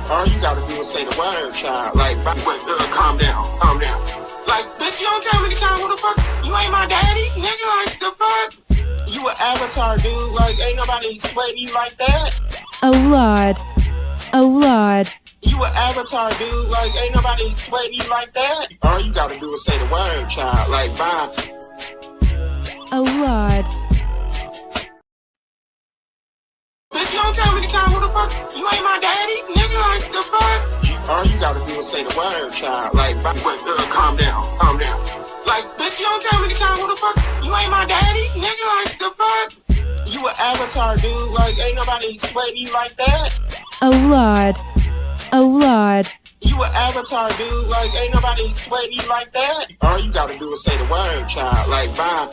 All you gotta do is say the word, child. Like, wait, calm down, calm down. Like, bitch, you don't tell me to count. Who the fuck? You ain't my daddy, nigga. Like, the fuck? You an avatar, dude. Like, ain't nobody sweating you like that. Oh Lord. Oh Lord. You an avatar, dude. Like, ain't nobody sweating you like that. All you gotta do is say the word, child. Like, bye. Oh Lord. Bitch, you don't tell me to count. Who the fuck? You ain't my daddy, nigga. Like, the fuck? All you gotta do is say the word, child. Like, wait, calm down, calm down. Like, bitch, you don't tell me to count. Who the fuck? You ain't my daddy, nigga. Like, the fuck? You an avatar, dude. Like, ain't nobody sweating you like that. Oh Lord. Oh Lord. You an avatar, dude. Like, ain't nobody sweating you like that. All you gotta do is say the word, child. Like, bye.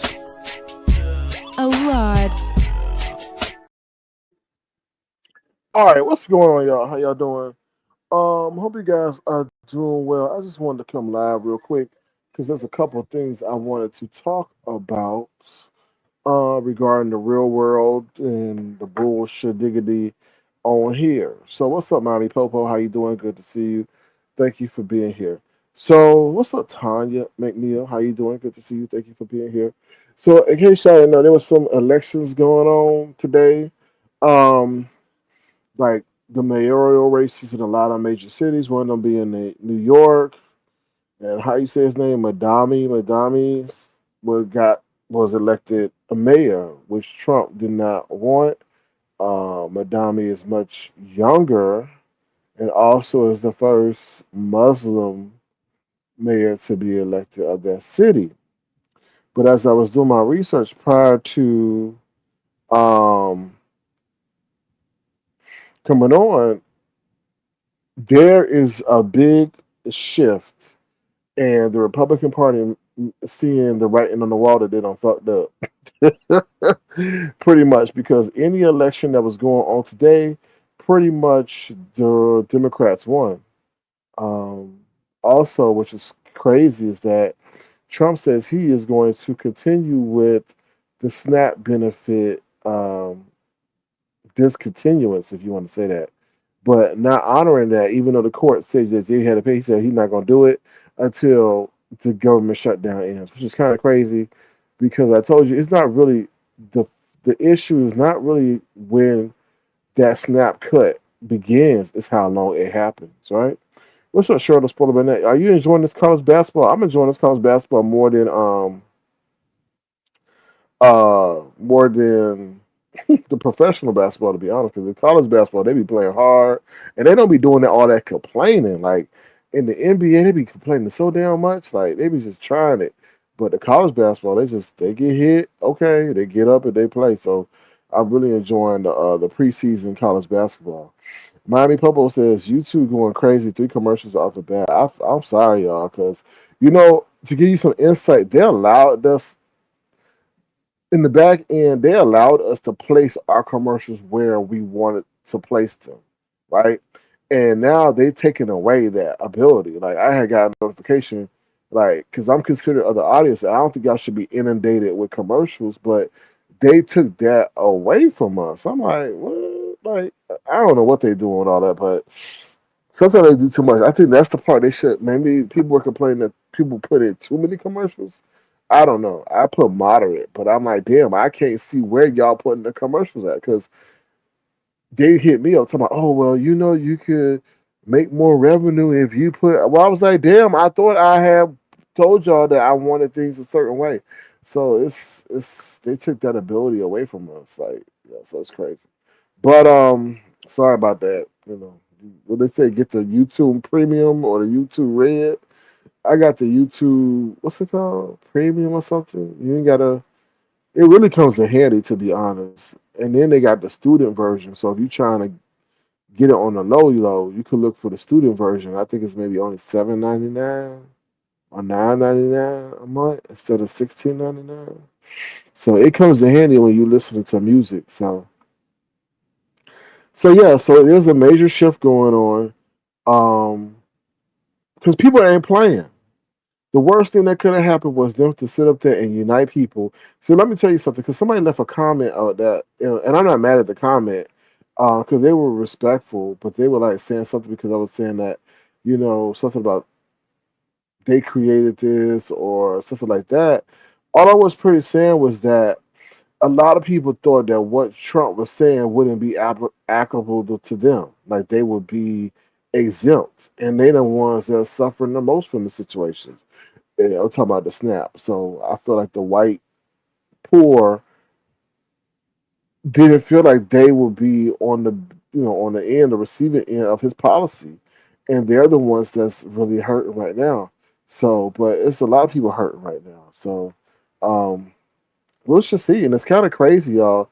Oh Lord. All right, what's going on, y'all? How y'all doing? Hope you guys are doing well. I just wanted to come live real quick because there's a couple of things I wanted to talk about regarding the real world and the bullshit diggity on here. So what's up, Mommy Popo? How you doing? Good to see you. Thank you for being here. So what's up, Tanya McNeil? How you doing? Good to see you. Thank you for being here. So in case y'all didn't know, there was some elections going on today. Um, like the mayoral races in a lot of major cities. One of them being New York, and how you say his name, Madami was elected a mayor, which Trump did not want. Madami is much younger, and also is the first Muslim mayor to be elected of that city. But as I was doing my research prior to um, coming on, there is a big shift, and the Republican Party seeing the writing on the wall that they done fucked up. Pretty much, because any election that was going on today, pretty much the Democrats won. Um, Also, which is crazy, is that Trump says he is going to continue with the SNAP benefit discontinuance, if you want to say that, but not honoring that, even though the court says that they had to pay. He said he's not going to do it until the government shutdown ends, which is kind of crazy because I told you it's not really the issue is not really when that snap cut begins, it's how long it happens, right? What's up, Cheryl Spoiler Burnett? Are you enjoying this college basketball? I'm enjoying this college basketball more than the professional basketball, to be honest. Because the college basketball, they be playing hard, and they don't be doing that all that complaining. Like in the NBA, they be complaining so damn much. Like they be just trying it. But the college basketball, they get hit, okay, they get up and they play. So I'm really enjoying the preseason college basketball. Miami Popo says YouTube going crazy. 3 commercials off the bat. I'm sorry, y'all, because to give you some insight, they allowed us in the back end, they allowed us to place our commercials where we wanted to place them, right? And now they taking away that ability. Like I had got a notification, like because I'm considered other audience, and I don't think y'all should be inundated with commercials, but they took that away from us. I'm like, what? Like I don't know what they do with all that, but sometimes they do too much. I think that's the part they should. Maybe people were complaining that people put in too many commercials. I don't know. I put moderate, but I'm like, damn, I can't see where y'all putting the commercials at because they hit me up talking about, oh well, you could make more revenue if you put. Well, I was like, damn, I thought I had told y'all that I wanted things a certain way. So it's they took that ability away from us. Like, yeah, so it's crazy. But sorry about that. What they say, get the YouTube Premium or the YouTube Red. I got the YouTube, what's it called? Premium or something. You ain't gotta. It really comes in handy, to be honest. And then they got the student version. So if you're trying to get it on the low, you could look for the student version. I think it's maybe only $7.99 or $9.99 a month instead of $16.99. So it comes in handy when you're listening to music. So yeah, so there's a major shift going on. Because people ain't playing. The worst thing that could have happened was them to sit up there and unite people. So let me tell you something, because somebody left a comment out that, and I'm not mad at the comment. because they were respectful, but they were like saying something because I was saying that, something about they created this or something like that. All I was pretty saying was that a lot of people thought that what Trump was saying wouldn't be applicable to them, like they would be exempt, and they the ones that are suffering the most from the situation. And I'm talking about the snap. So I feel like the white poor didn't feel like they would be on the end, the receiving end of his policy, and they're the ones that's really hurting right now. So, but it's a lot of people hurting right now. So, um, we'll just see, and it's kind of crazy, y'all.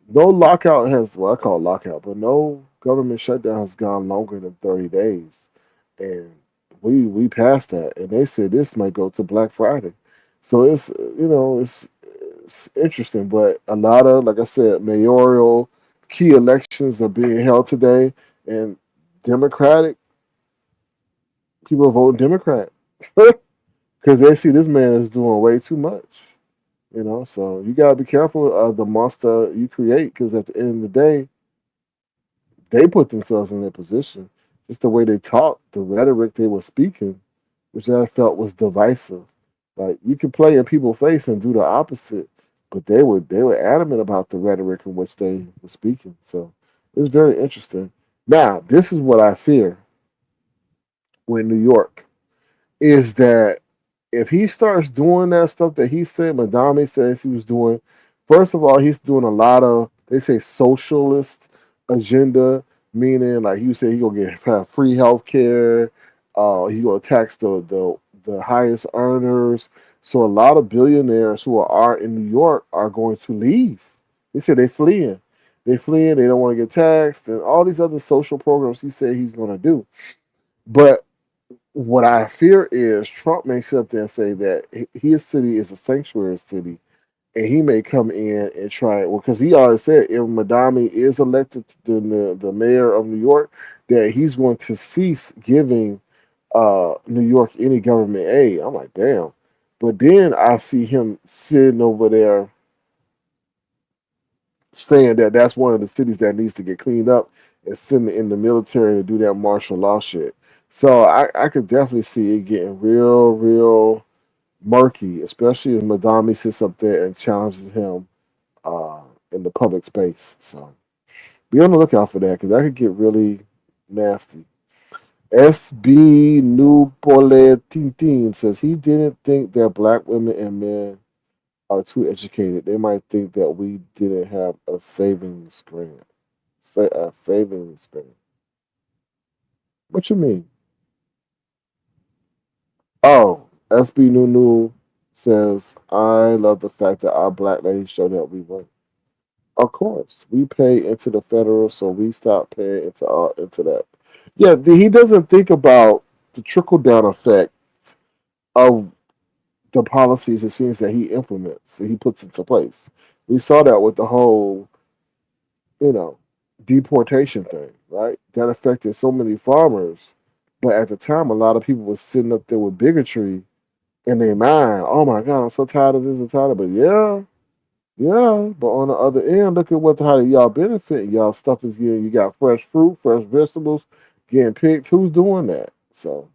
No lockout has, well, I call it lockout, but no government shutdown has gone longer than 30 days, and we passed that, and they said this might go to Black Friday. So it's interesting, but a lot of, like I said, mayoral key elections are being held today, and Democratic people are voting Democrat because they see this man is doing way too much. So you gotta be careful of the monster you create, because at the end of the day, they put themselves in their position. Just the way they talked, the rhetoric they were speaking, which I felt was divisive. Like, you can play in people's face and do the opposite, but they were adamant about the rhetoric in which they were speaking. So it was very interesting. Now, this is what I fear with New York, is that if he starts doing that stuff that he said, Madame says he was doing, first of all, he's doing a lot of, they say, socialist agenda, meaning like he said he gonna have free health care, he gonna tax the highest earners. So a lot of billionaires who are in New York are going to leave. They said they fleeing. They fleeing, they don't want to get taxed, and all these other social programs he said he's gonna do. But what I fear is Trump may sit up there and say that his city is a sanctuary city, and he may come in and try it. Well, because he already said if Madami is elected to the mayor of New York, that he's going to cease giving New York any government aid. I'm like, damn. But then I see him sitting over there saying that that's one of the cities that needs to get cleaned up, and sending in the military to do that martial law shit. So I could definitely see it getting real, real murky, especially if Madami sits up there and challenges him uh, in the public space. So be on the lookout for that, because that could get really nasty. SB New Tintin says he didn't think that black women and men are too educated. They might think that we didn't have a savings grant. A savings grant. What you mean? Oh, SB Nunu says, I love the fact that our black ladies show that we work. Of course, we pay into the federal, so we stop paying into that. Yeah, he doesn't think about the trickle down effect of the policies it seems that he implements, that he puts into place. We saw that with the whole, you know, deportation thing, right? That affected so many farmers, but at the time, a lot of people were sitting up there with bigotry in their mind. Oh my God, I'm so tired of this and tired of it. But yeah, yeah. But on the other end, look at how y'all benefit. Y'all stuff is getting. You got fresh fruit, fresh vegetables getting picked. Who's doing that? So,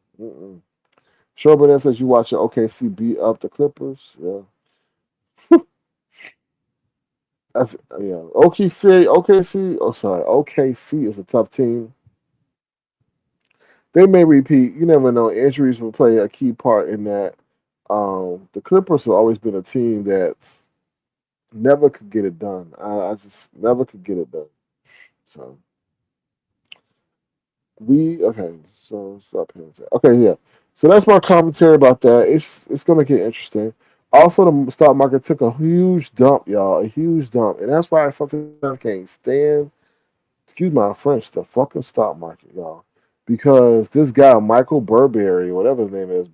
Sherbert says you watching OKC beat up the Clippers. Yeah, that's yeah. OKC. Oh, sorry, OKC is a tough team. They may repeat. You never know. Injuries will play a key part in that. The Clippers have always been a team that's never could get it done. I just never could get it done. So we okay. So stop here. Okay, yeah. So that's my commentary about that. It's gonna get interesting. Also, the stock market took a huge dump, y'all. A huge dump, and that's why I sometimes can't stand. Excuse my French. The fucking stock market, y'all, because this guy Michael Burberry, whatever his name is,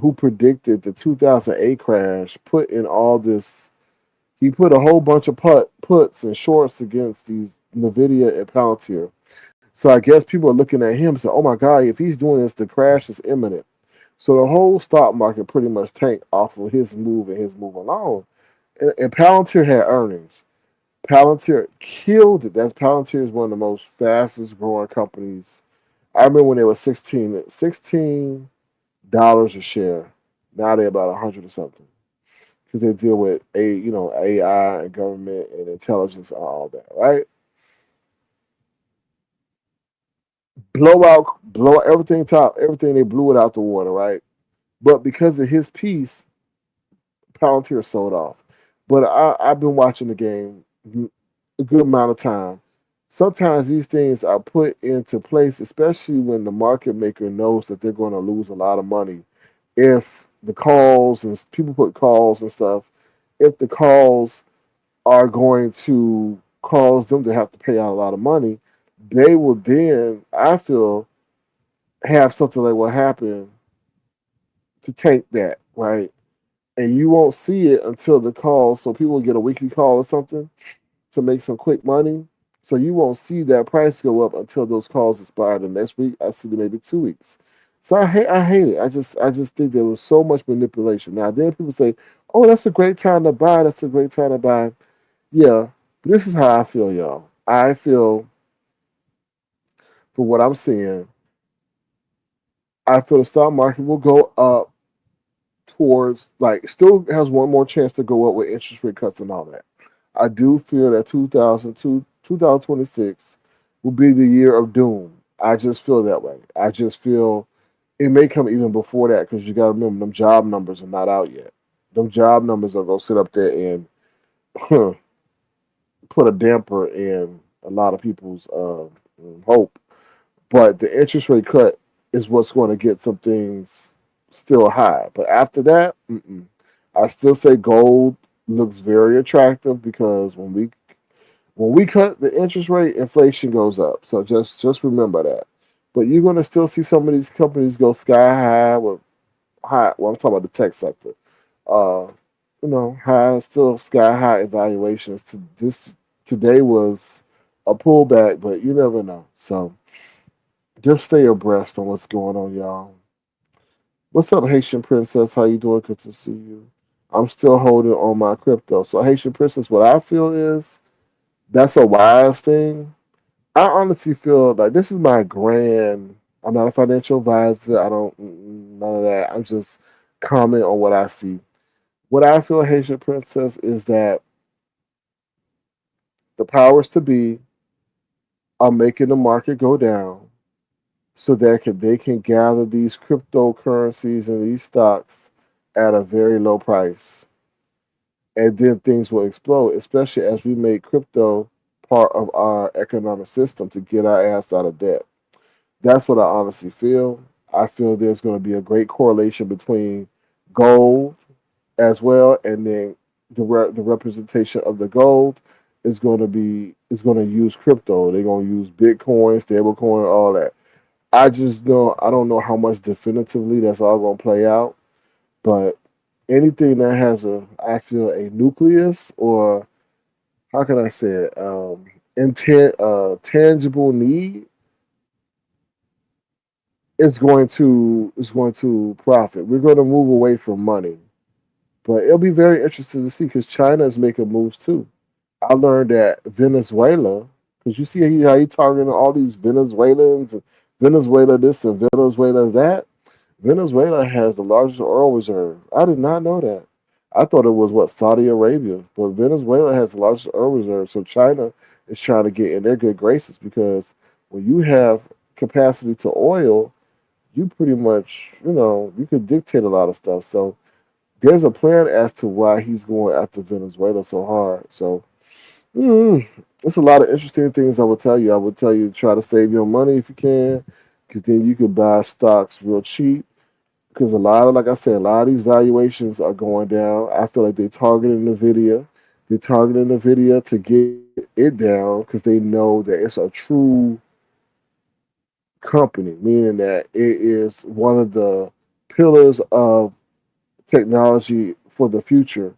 who predicted the 2008 crash, put in all this. He put a whole bunch of puts and shorts against these Nvidia and Palantir. So I guess people are looking at him and say, "Oh my God, if he's doing this, the crash is imminent." So the whole stock market pretty much tanked off of his move and his move alone. And Palantir had earnings. Palantir killed it. That's Palantir is one of the most fastest growing companies. I remember when they were $16 a share. Now they're about 100 or something because they deal with AI and government and intelligence and all that, right? Blow everything top, everything they blew it out the water, right? But because of his piece, Palantir sold off. But I've been watching the game a good amount of time. Sometimes these things are put into place, especially when the market maker knows that they're going to lose a lot of money. If the calls and people put calls and stuff, if the calls are going to cause them to have to pay out a lot of money, they will then, I feel, have something like what happened to tank that, right? And you won't see it until the call. So people get a weekly call or something to make some quick money. So you won't see that price go up until those calls expire the next week. I see them maybe 2 weeks. So I hate it. I just think there was so much manipulation. Now then people say, "Oh, that's a great time to buy. That's a great time to buy." Yeah, but this is how I feel, y'all. I feel for what I'm seeing, I feel the stock market will go up towards like still has one more chance to go up with interest rate cuts and all that. I do feel that 2026 will be the year of doom. I just feel that way. I just feel it may come even before that because you got to remember them job numbers are not out yet. Them job numbers are going to sit up there and put a damper in a lot of people's hope. But the interest rate cut is what's going to get some things still high. But after that, I still say gold looks very attractive because when we cut the interest rate, inflation goes up. So just remember that. But you're going to still see some of these companies go sky high with high. Well, I'm talking about the tech sector. Uh, high still sky high evaluations. To this today was a pullback, but you never know. So just stay abreast on what's going on, y'all. What's up, Haitian Princess? How you doing? Good to see you. I'm still holding on my crypto. So Haitian Princess, what I feel is that's a wise thing. I honestly feel like this is my grand. I'm not a financial advisor. I don't none of that. I'm just commenting on what I see. What I feel, Haitian Princess, is that the powers to be are making the market go down so that they can gather these cryptocurrencies and these stocks at a very low price. And then things will explode, especially as we make crypto part of our economic system to get our ass out of debt. That's what I honestly feel. I feel there's going to be a great correlation between gold as well, and then the representation of the gold is going to use crypto. They're going to use Bitcoin, stablecoin, all that. I don't know how much definitively that's all going to play out, but anything that has I feel a nucleus or how can I say it, tangible need is going to profit. We're going to move away from money, but it'll be very interesting to see because China is making moves too. I learned that Venezuela, because you see how he targeting all these Venezuelans, and Venezuela this and Venezuela that. Venezuela has the largest oil reserve. I did not know that. I thought it was what Saudi Arabia, but Venezuela has the largest oil reserve. So China is trying to get in their good graces because when you have capacity to oil, you pretty much you could dictate a lot of stuff. So there's a plan as to why he's going after Venezuela so hard. So there's a lot of interesting things I would tell you. I would tell you to try to save your money if you can, because then you could buy stocks real cheap. Because like I said, a lot of these valuations are going down. I feel like they targeted Nvidia. They're targeting Nvidia to get it down because they know that it's a true company, meaning that it is one of the pillars of technology for the future,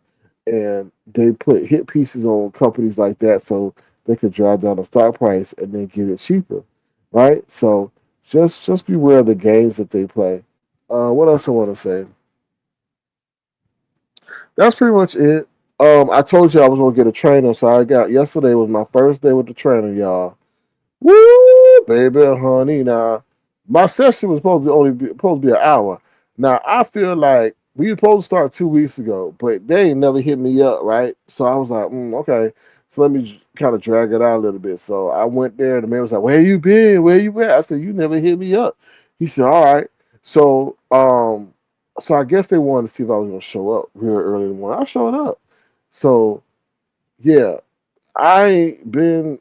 and they put hit pieces on companies like that so they could drive down the stock price and then get it cheaper, right? So just beware of the games that they play. What else I want to say? That's pretty much it. I told you I was gonna get a trainer, so I got yesterday was my first day with the trainer, y'all. Woo, baby, honey. Now, my session was supposed to be an hour. Now, I feel like we were supposed to start 2 weeks ago, but they ain't never hit me up, right? So I was like, okay. So let me kind of drag it out a little bit. So I went there. The man was like, "Where you been? Where you at?" I said, "You never hit me up." He said, "All right." So, so I guess they wanted to see if I was gonna show up real early in the morning. I showed up. So yeah, I ain't been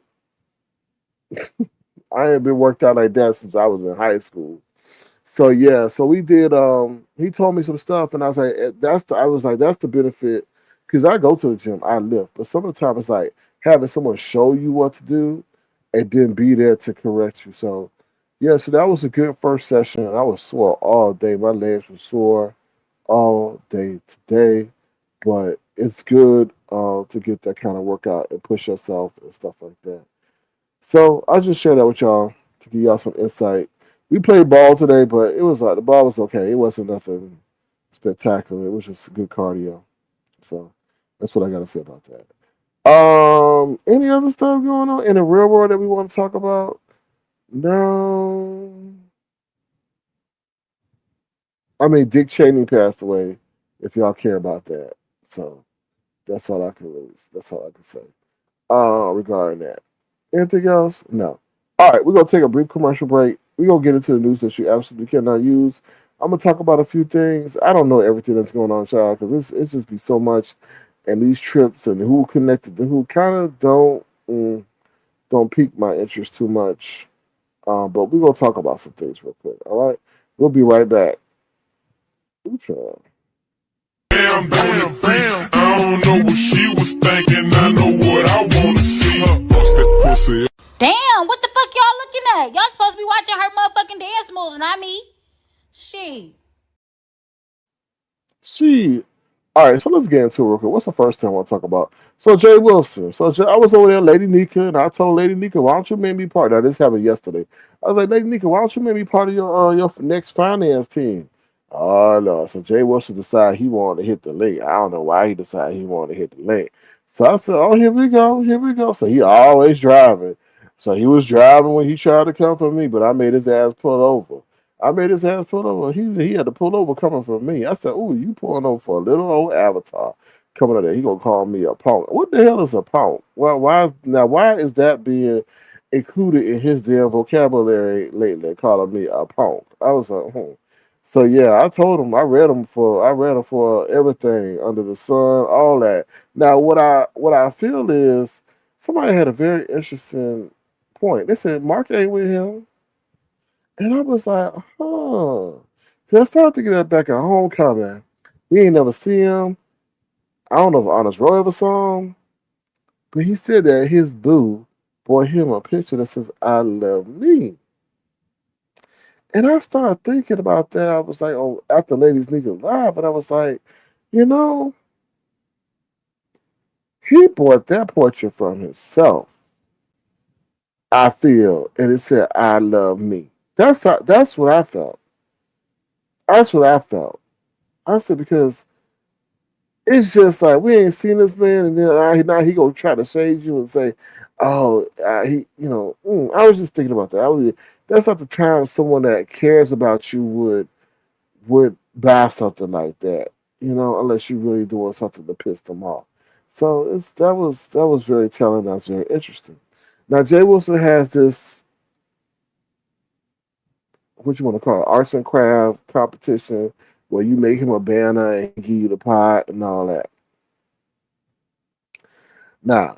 I ain't been worked out like that since I was in high school. So yeah, so we did. He told me some stuff, and I was like, I was like, that's the benefit, because I go to the gym, I lift, but some of the time it's like having someone show you what to do, and then be there to correct you. So yeah, so that was a good first session. I was sore all day. My legs were sore all day today, but it's good to get that kind of workout and push yourself and stuff like that. So I'll just share that with y'all to give y'all some insight. We played ball today, but it was like the ball was okay. It wasn't nothing spectacular. It was just good cardio. So that's what I got to say about that. Any other stuff going on in the real world that we want to talk about? No. I mean, Dick Cheney passed away. If y'all care about that, so that's all I can release. That's all I can say. Regarding that. Anything else? No. All right, we're gonna take a brief commercial break. We're gonna get into the news that you absolutely cannot use. I'm gonna talk about a few things. I don't know everything that's going on, child, because it's just be so much, and these trips and who connected to who kind of don't pique my interest too much. But we're gonna talk about some things real quick. All right, we'll be right back. Ooh, child. Bam, bam, bam. I don't know what she was thinking. I know what I wanna see. Bust that pussy. Damn, what the fuck y'all looking at? Y'all supposed to be watching her motherfucking dance moves, not me. Shit. She All right, so let's get into it real quick. What's the first thing I want to talk about? So Jay Wilson. I was over there, Lady Nika, and I told Lady Nika, "Why don't you make me part?" Now this happened yesterday. I was like, "Lady Nika, why don't you make me part of your next finance team?" Oh no! So Jay Wilson decided he wanted to hit the link. I don't know why he decided he wanted to hit the link. So I said, "Oh, here we go, here we go." So he always driving. So he was driving when he tried to come for me, but I made his ass pull over. I made his ass pull over. He had to pull over coming from me. I said, "Ooh, you pulling over for a little old avatar coming up there? He gonna call me a punk? What the hell is a punk? Well, why is that being included in his damn vocabulary lately? Calling me a punk? I was like, So yeah, I told him I read him for everything under the sun, all that. Now what I feel is somebody had a very interesting point. They said Mark ain't with him. And I was like, huh. 'Cause I started thinking that back at homecoming. We ain't never see him. I don't know if Honest Roy ever saw him, but he said that his boo bought him a picture that says "I love me." And I started thinking about that. I was like, oh, after Ladies Nigga Live, and I was like, you know, he bought that portrait from himself. I feel, and it said "I love me." That's what I felt. That's what I felt. I said because it's just like we ain't seen this man, and then now he gonna try to shade you and say, "Oh, I was just thinking about that. That's not the time someone that cares about you would buy something like that, unless you're really doing something to piss them off. So that was very telling. That's very interesting. Now Jay Wilson has this what you want to call it, arts and craft competition where you make him a banner and give you the pot and all that. Now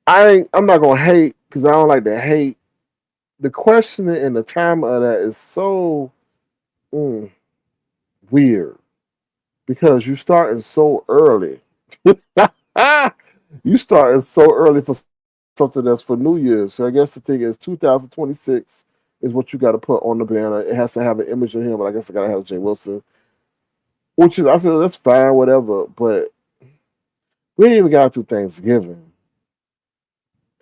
I'm not gonna hate because I don't like to hate. The questioning and the time of that is so mm, weird because you starting so early. You starting so early for something that's for New Year's. So I guess the thing is 2026 is what you got to put on the banner. It has to have an image of him, but I guess I gotta have Jay Wilson, which is I feel that's fine, whatever. But we ain't even got through Thanksgiving.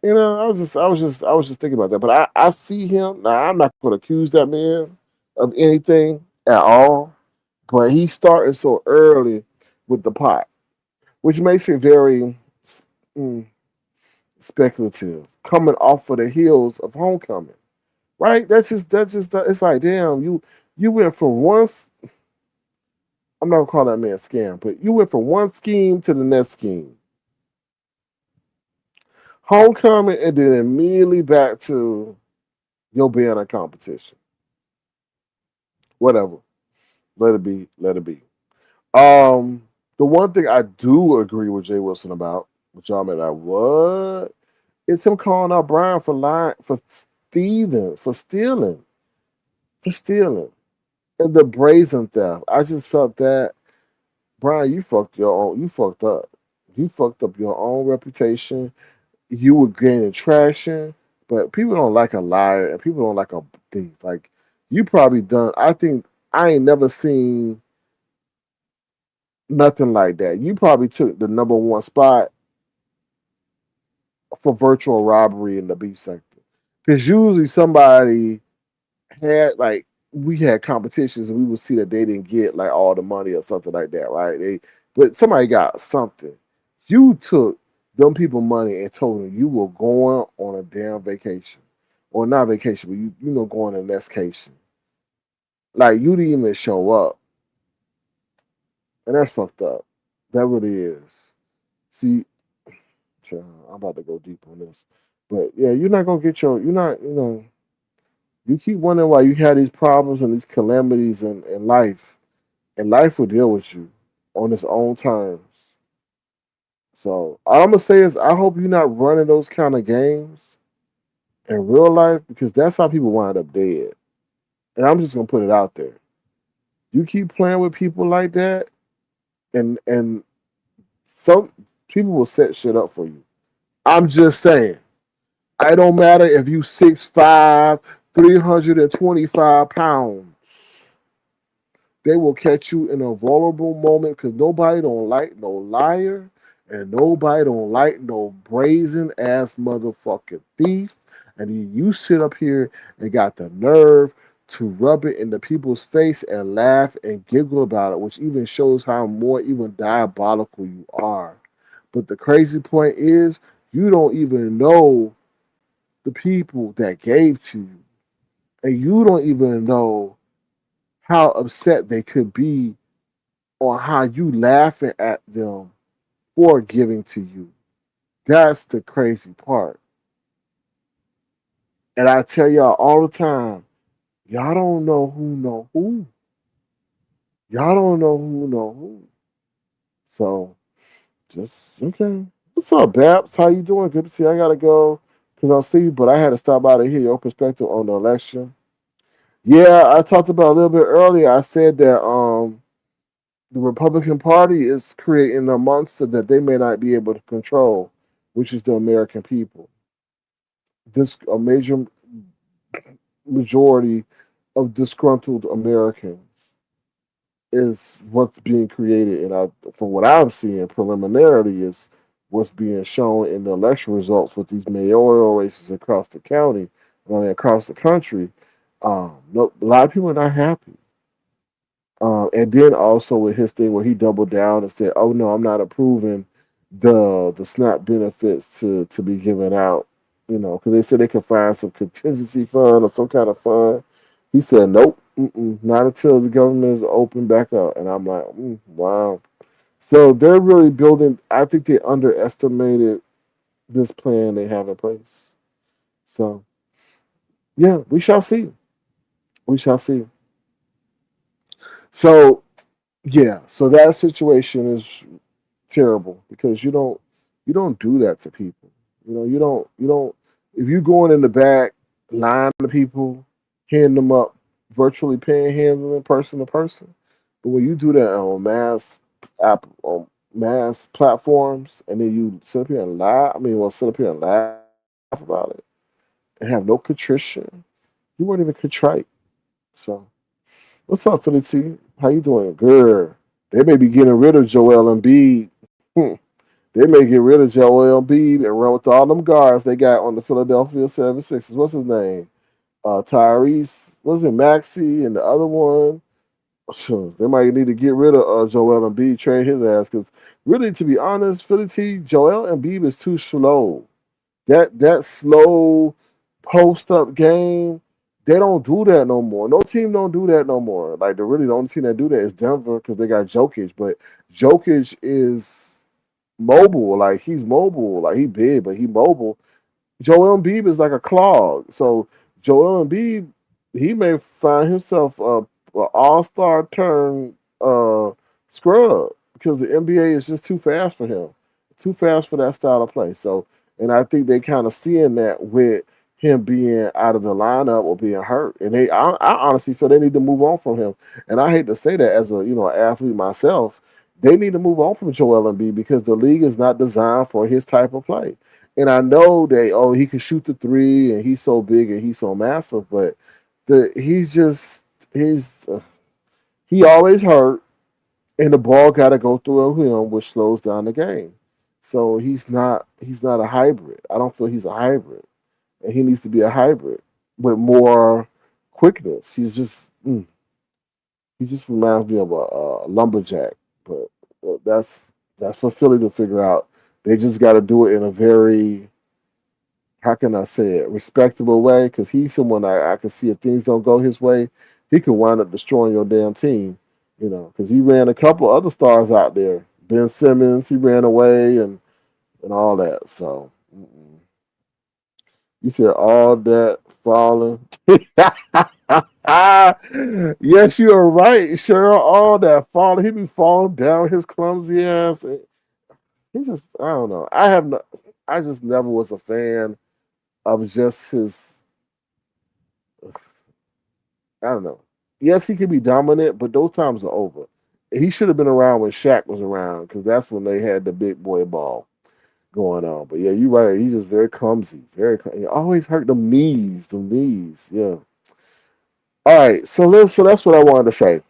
I was just thinking about that. But I see him now. I'm not going to accuse that man of anything at all. But he started so early with the pot. which makes it very mm, speculative. Coming off of the heels of Homecoming, right? That's just it's like damn you went from I'm not gonna call that man a scam, but you went from one scheme to the next scheme. Homecoming and then immediately back to your being a competition. Whatever. Let it be. Let it be. Um, the one thing I do agree with Jay Wilson about, which y'all may like, what? It's him calling out Brian for lying, for stealing, and the brazen theft. I just felt that Brian, you fucked up. You fucked up your own reputation. You were gaining traction, but people don't like a liar and people don't like a thief. Like you probably done. I think I ain't never seen nothing like that. You probably took the number one spot for virtual robbery in the beef sector. Because usually somebody had like we had competitions and we would see that they didn't get like all the money or something like that, right? But somebody got something. You took them people money and told them you were going on a damn vacation. Or not vacation, but you know going on a vacation. Like you didn't even show up. And that's fucked up. That really is. See, I'm about to go deep on this. But yeah, you're not gonna get you're not, you keep wondering why you had these problems and these calamities in life, and life will deal with you on its own terms. So all I'm gonna say is I hope you're not running those kind of games in real life because that's how people wind up dead. And I'm just gonna put it out there. You keep playing with people like that, and some people will set shit up for you. I'm just saying. It don't matter if you 6'5", 325 pounds. They will catch you in a vulnerable moment because nobody don't like no liar and nobody don't like no brazen ass motherfucking thief. And you sit up here and got the nerve to rub it in the people's face and laugh and giggle about it, which even shows how more even diabolical you are. But the crazy point is you don't even know the people that gave to you. And you don't even know how upset they could be on how you laughing at them for giving to you. That's the crazy part. And I tell y'all all the time, y'all don't know who know who. Y'all don't know who know who. So just okay. What's up, Babs? How you doing? Good to see you. I gotta go because I'll see you, but I had to stop by to hear your perspective on the election. Yeah, I talked about a little bit earlier. I said that the Republican Party is creating a monster that they may not be able to control, which is the American people. This a major majority of disgruntled Americans is what's being created, and from what I'm seeing preliminarily is what's being shown in the election results with these mayoral races across the county, across the country. No, a lot of people are not happy. And then also with his thing where he doubled down and said, "Oh no, I'm not approving the SNAP benefits to be given out." Because they said they could find some contingency fund or some kind of fund. He said, "Nope, not until the government is open back up." And I'm like, "Wow." So they're really building. I think they underestimated this plan they have in place. So yeah, we shall see. We shall see. So yeah, so that situation is terrible because you don't do that to people. You don't if you going in the back lying to people, handing them up, virtually panhandling person to person. But when you do that on on mass platforms and then you sit up here and lie, sit up here and laugh about it and have no contrition, you weren't even contrite. So what's up, Philly T? How you doing? Good. They may be getting rid of Joel Embiid. They may get rid of Joel Embiid and run with all them guards they got on the Philadelphia 76ers. What's his name? Tyrese. What's it? Maxey and the other one. Sure, they might need to get rid of Joel Embiid, trade his ass. Because really, to be honest, Philly T, Joel Embiid is too slow. That slow post up game, they don't do that no more. No team don't do that no more. Like the only team that do that is Denver because they got Jokic, but Jokic is mobile. Like he's mobile. Like he big, but he mobile. Joel Embiid is like a clog. So Joel Embiid, he may find himself a all star turn scrub because the NBA is just too fast for him, too fast for that style of play. So, and I think they kind of seeing that with him being out of the lineup or being hurt, and I honestly feel they need to move on from him. And I hate to say that as a athlete myself, they need to move on from Joel Embiid because the league is not designed for his type of play. And I know he can shoot the three and he's so big and he's so massive, but he's he always hurt and the ball got to go through him, which slows down the game. So he's not a hybrid. I don't feel he's a hybrid, and he needs to be a hybrid with more quickness. He just reminds me of a lumberjack, but that's for Philly to figure out. They just got to do it in a very, how can I say it, respectable way. Because he's someone I can see if things don't go his way, he could wind up destroying your damn team. Because he ran a couple other stars out there. Ben Simmons, he ran away and all that. So you said all that falling. Yes, you are right, Cheryl. All that falling, he be falling down his clumsy ass. He just, I don't know. I just never was a fan of just his. I don't know. Yes, he can be dominant, but those times are over. He should have been around when Shaq was around because that's when they had the big boy ball going on. But yeah, you're right. He's just very clumsy. He always hurt them knees. Them knees. Yeah. All right. So that's what I wanted to say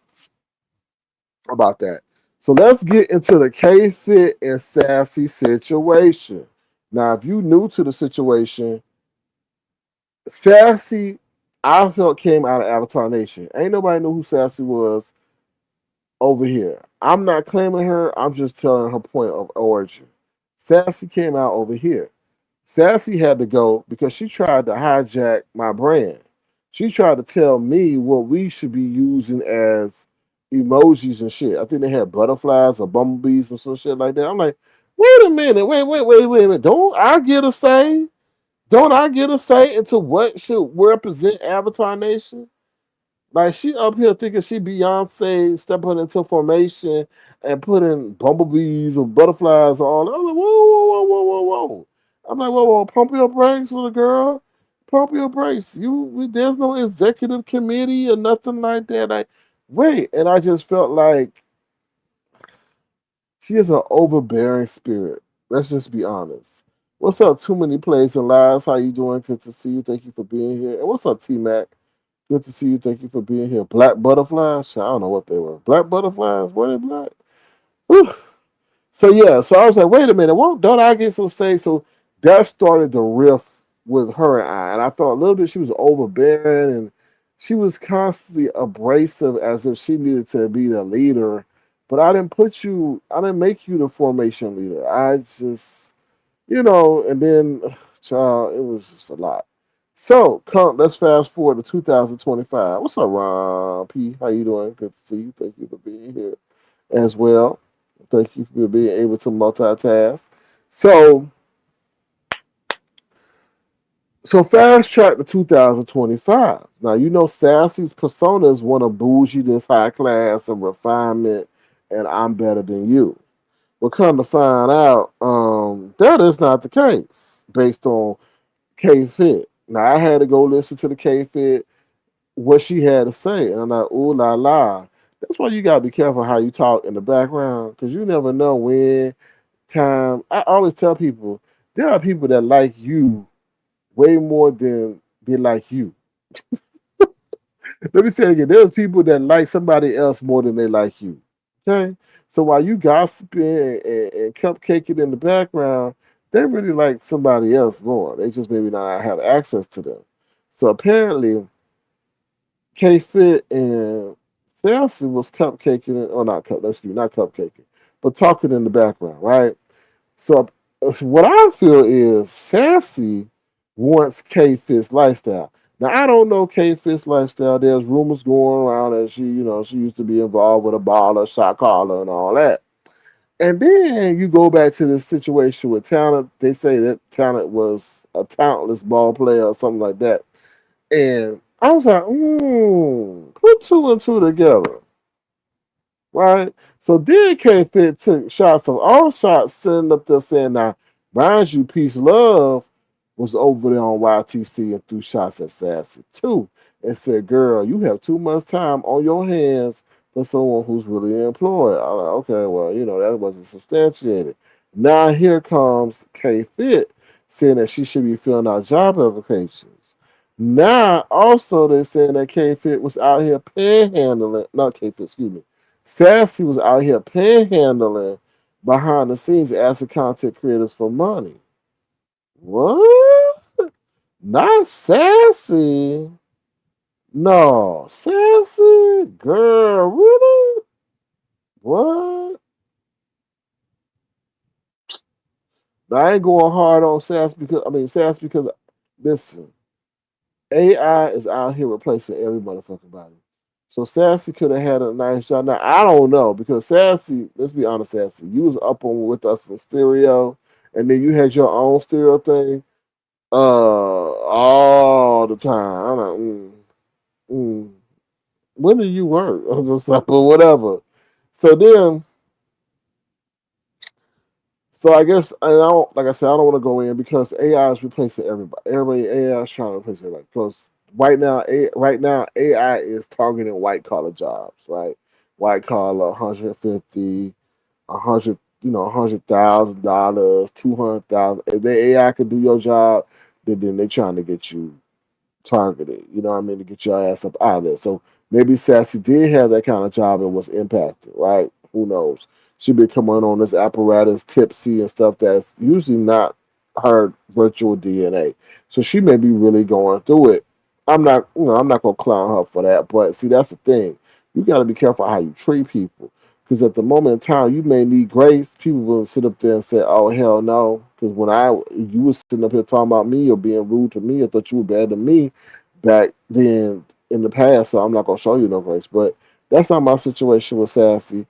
about that. So let's get into the K Fit and Sassy situation. Now, if you new to the situation, Sassy, I felt came out of Avatar Nation. Ain't nobody knew who Sassy was over here. I'm not claiming her. I'm just telling her point of origin. Sassy came out over here. Sassy had to go because she tried to hijack my brand. She tried to tell me what we should be using as emojis and shit. I think they had butterflies or bumblebees or some shit like that. I'm like, wait a minute, wait a minute. Don't I get a say? Don't I get a say into what should represent Avatar Nation? Like she up here thinking she Beyonce stepping into formation and putting bumblebees or butterflies on. I was like, whoa. I'm like, whoa, pump your brakes, little girl. Pump your brakes. There's no executive committee or nothing like that. Like, wait. And I just felt like she is an overbearing spirit. Let's just be honest. What's up, Too Many Plays and Lies? How you doing? Good to see you. Thank you for being here. And what's up, T Mac? Good to see you. Thank you for being here. Black butterflies? I don't know what they were. Black butterflies? Were they black? Whew. So yeah, so I was like, wait a minute, don't I get some say? So that started the riff with her and I felt a little bit she was overbearing and she was constantly abrasive as if she needed to be the leader. But I didn't make you the formation leader. I just, and then, child, it was just a lot. So, let's fast forward to 2025. What's up, Ron P? How you doing? Good to see you. Thank you for being here as well. Thank you for being able to multitask. So, fast track to 2025. Now, Sassy's persona is one of bouginess, high class, and refinement, and I'm better than you. But come to find out, that is not the case based on K Fit. Now I had to go listen to the K Fit, what she had to say, and I'm like, ooh la la. That's why you gotta be careful how you talk in the background, because you never know when time. I always tell people there are people that like you way more than they like you. Let me say it again. There's people that like somebody else more than they like you. Okay? So while you gossiping and cupcaking in the background, they really like somebody else more. They just maybe not have access to them. So apparently, K Fit and Sassy was cupcaking, or not cup, excuse me, not cupcaking, but talking in the background, right? So what I feel is Sassy wants K Fit's lifestyle. Now I don't know K Fit's lifestyle. There's rumors going around that she used to be involved with a baller, shot caller, and all that. And then you go back to this situation with Talent. They say that Talent was a talentless ball player or something like that. And I was like, put two and two together, right? So then K Fit took shots of all shots, sitting up there saying, now, mind you, Peace Love was over there on YTC and threw shots at Sassy too. And said, girl, you have too much time on your hands for someone who's really employed. I'm like, okay, well, that wasn't substantiated. Now here comes K Fit saying that she should be filling out job applications. Now, also, they're saying that K Fit was out here panhandling, not K Fit, excuse me. Sassy was out here panhandling behind the scenes asking content creators for money. What? Not Sassy. No, Sassy? Girl, really? What? Now, I ain't going hard on Sass because, listen, AI is out here replacing every motherfucking body. So Sassy could have had a nice job. Now I don't know because Sassy, let's be honest, Sassy, you was up on with us in stereo, and then you had your own stereo thing, all the time. I'm like, mm. When do you work? I'm just like, but whatever. So then, so I guess I don't, like I said, I don't want to go in because AI is replacing everybody. AI is trying to replace everybody. Because right now, AI is targeting white collar jobs, right? White collar, 150, 100, $100,000, 200,000. If the AI could do your job, then they trying to get you targeted. You know what I mean? To get your ass up out of there. So maybe Sassy did have that kind of job and was impacted, right? Who knows? She been coming on this apparatus tipsy and stuff that's usually not her virtual DNA. So she may be really going through it. I'm not gonna clown her for that. But see, that's the thing. You got to be careful how you treat people. Because at the moment in time, you may need grace. People will sit up there and say, "Oh hell no!" Because you was sitting up here talking about me or being rude to me, I thought you were better than me back then in the past. So I'm not gonna show you no grace. But that's not my situation with Sassy.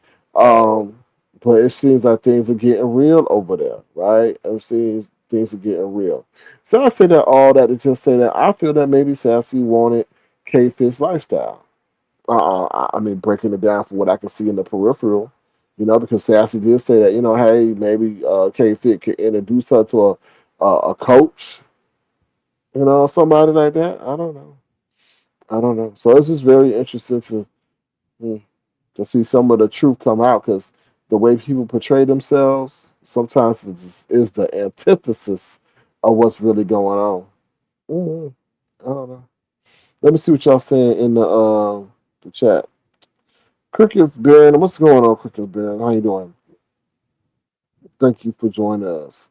But it seems like things are getting real over there, right? I'm seeing things are getting real. So I say that all that to just say that I feel that maybe Sassy wanted K Fit's lifestyle. I mean, breaking it down from what I can see in the peripheral, because Sassy did say that, hey, maybe K Fit could introduce her to a coach, somebody like that. I don't know. I don't know. So it's just very interesting mm, to see some of the truth come out because the way people portray themselves sometimes is the antithesis of what's really going on. Mhm. I don't know. Let me see what y'all saying in the chat. Cricket's Baron, what's going on, Cricket's Baron? How you doing? Thank you for joining us.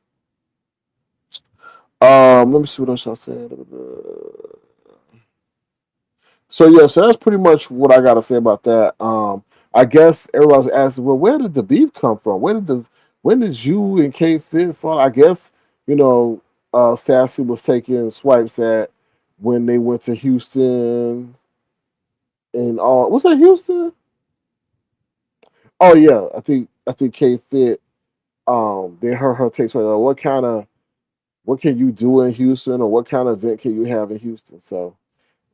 Let me see what else y'all saying. So yeah, so that's pretty much what I gotta say about that. I guess everybody's asking, well, where did the beef come from? When did you and K Fit fall? I guess Sassy was taking swipes at when they went to Houston and all. Was that Houston? Oh yeah, I think K Fit. They heard her take swipes. Like, what can you do in Houston, or what kind of event can you have in Houston? So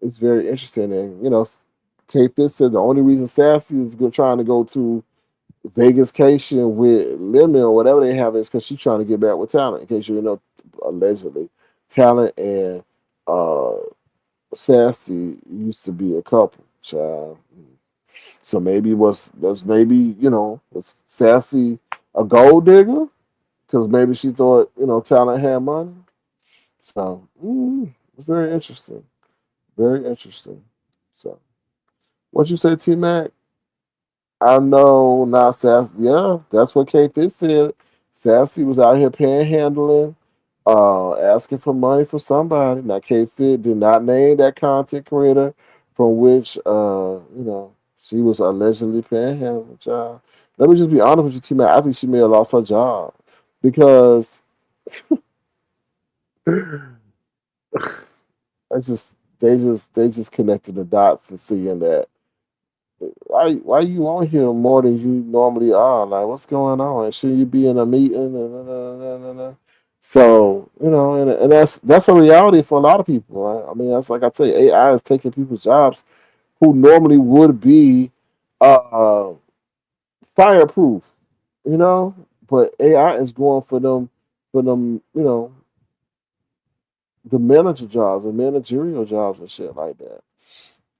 it's very interesting, and K Fit said the only reason Sassy is trying to go to Vegas Cation with Lemon or whatever they have is because she's trying to get back with Talent. In case you know, allegedly, Talent and uh, Sassy used to be a couple. Child. So maybe was Sassy a gold digger because maybe she thought Talent had money. So it's very interesting, very interesting. So what you say, T Mac? I know now Sassy, yeah, that's what K Fit said. Sassy was out here panhandling, asking for money from somebody. Now K Fit did not name that content creator from which She was allegedly paying him a job. Let me just be honest with you, T man. I think she may have lost her job because I just they just connected the dots and seeing that why you on here more than you normally are? Like what's going on? Shouldn't you be in a meeting? So and that's a reality for a lot of people. Right? I mean, that's like I say, AI is taking people's jobs who normally would be uh, fireproof, you know. But AI is going for them, the manager jobs, the managerial jobs and shit like that.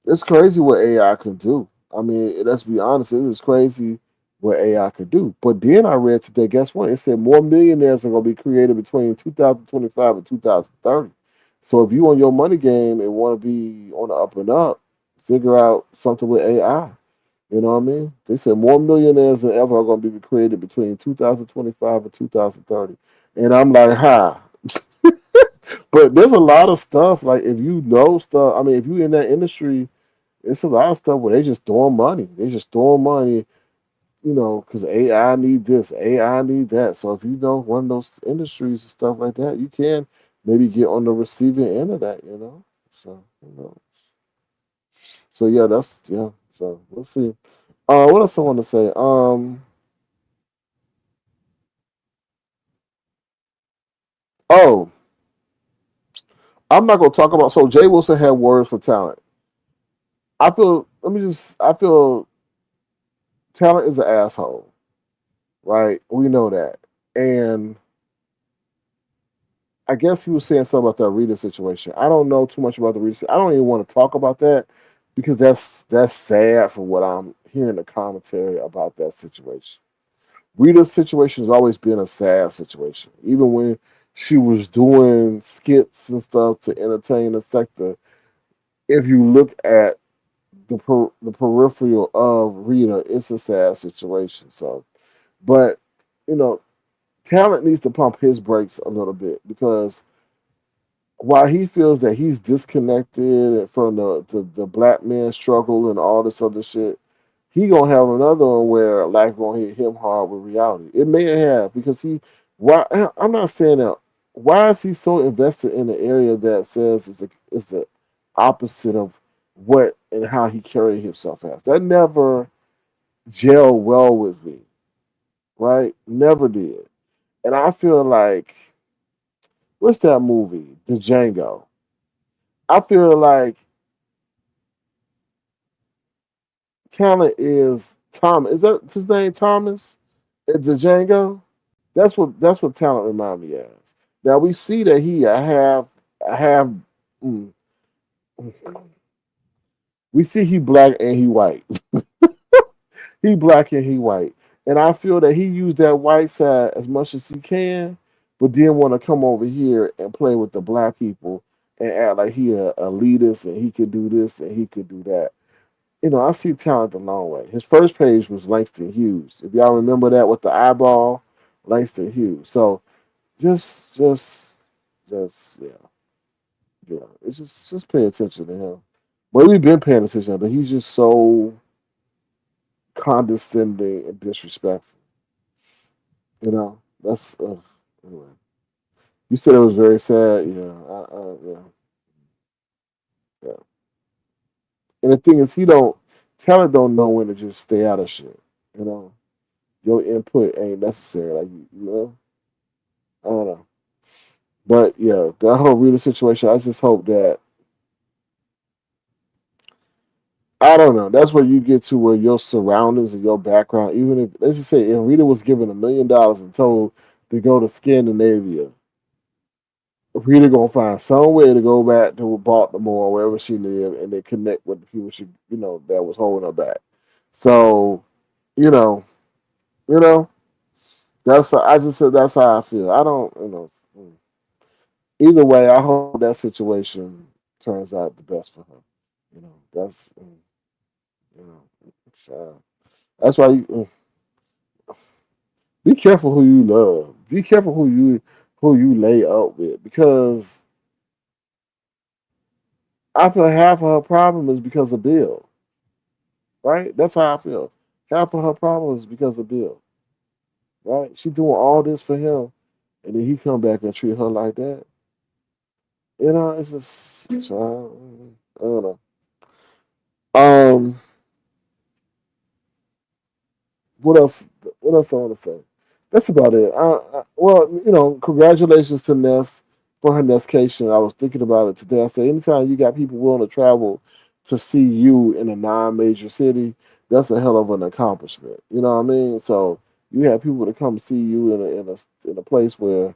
It's crazy what AI can do. I mean, let's be honest, it is crazy what AI could do. But then I read today, guess what? It said more millionaires are going to be created between 2025 and 2030. So if you on your money game and want to be on the up and up, figure out something with AI. You know what I mean? They said more millionaires than ever are going to be created between 2025 and 2030. And I'm like, ha. But there's a lot of stuff, like if you know stuff, I mean, if you in that industry, it's a lot of stuff where they just throwing money. They just throwing money, because AI need this, AI need that. So if you know one of those industries and stuff like that, you can maybe get on the receiving end of that. So, so yeah, yeah. So we'll see. What else I want to say? Oh, I'm not gonna talk about. So Jay Wilson had words for talent. I feel talent is an asshole, right? We know that, and I guess he was saying something about that Rita situation. I don't know too much about the Rita. I don't even want to talk about that because that's sad for what I'm hearing the commentary about that situation. Rita's situation has always been a sad situation, even when she was doing skits and stuff to entertain the sector. If you look at the peripheral of Rita, it's a sad situation. So, but you know, talent needs to pump his brakes a little bit because while he feels that he's disconnected from the black man struggle and all this other shit, he gonna have another one where life gonna hit him hard with reality. It may have because he. Why I'm not saying that. Why is he so invested in the area that says is the opposite of what and how he carried himself as? That never gelled well with me, right? Never did. And I feel like what's that movie, The Django? I feel like talent is Tom. Is that his name? Thomas? The Django. That's what talent remind me as. Now we see that I have mm, we see he black and he white. He black and he white. And I feel that he used that white side as much as he can, but then want to come over here and play with the black people and act like he a elitist and he could do this and he could do that. I see talent a long way. His first page was Langston Hughes. If y'all remember that with the eyeball, Langston Hughes. So just yeah, yeah. It's just pay attention to him. Well, we've been paying attention, but he's just so condescending and disrespectful. That's anyway. You said it was very sad. Yeah, yeah, yeah. And the thing is, he don't talent don't know when to just stay out of shit. You know, your input ain't necessary. Like I don't know. But yeah, that whole Rita situation. I just hope that I don't know. That's where you get to where your surroundings and your background. Even if let's just say if Rita was given $1 million and told to go to Scandinavia, Rita gonna find some way to go back to Baltimore, wherever she lived, and then connect with the people that was holding her back. So, you know, you know, I just said that's how I feel. I don't, either way, I hope that situation turns out the best for her. That's you know, that's why be careful who you love. Be careful who you lay up with because I feel half of her problem is because of Bill. right? That's how I feel. Half of her problem is because of Bill, right? She doing all this for him, and then he come back and treat her like that. You know, it's just I don't know. Um, what else? What else I want to say? That's about it. Well, congratulations to Ness for her Nesscation. I was thinking about it today. I said, anytime you got people willing to travel to see you in a non-major city, that's a hell of an accomplishment. You know what I mean? So you have people to come see you in a place where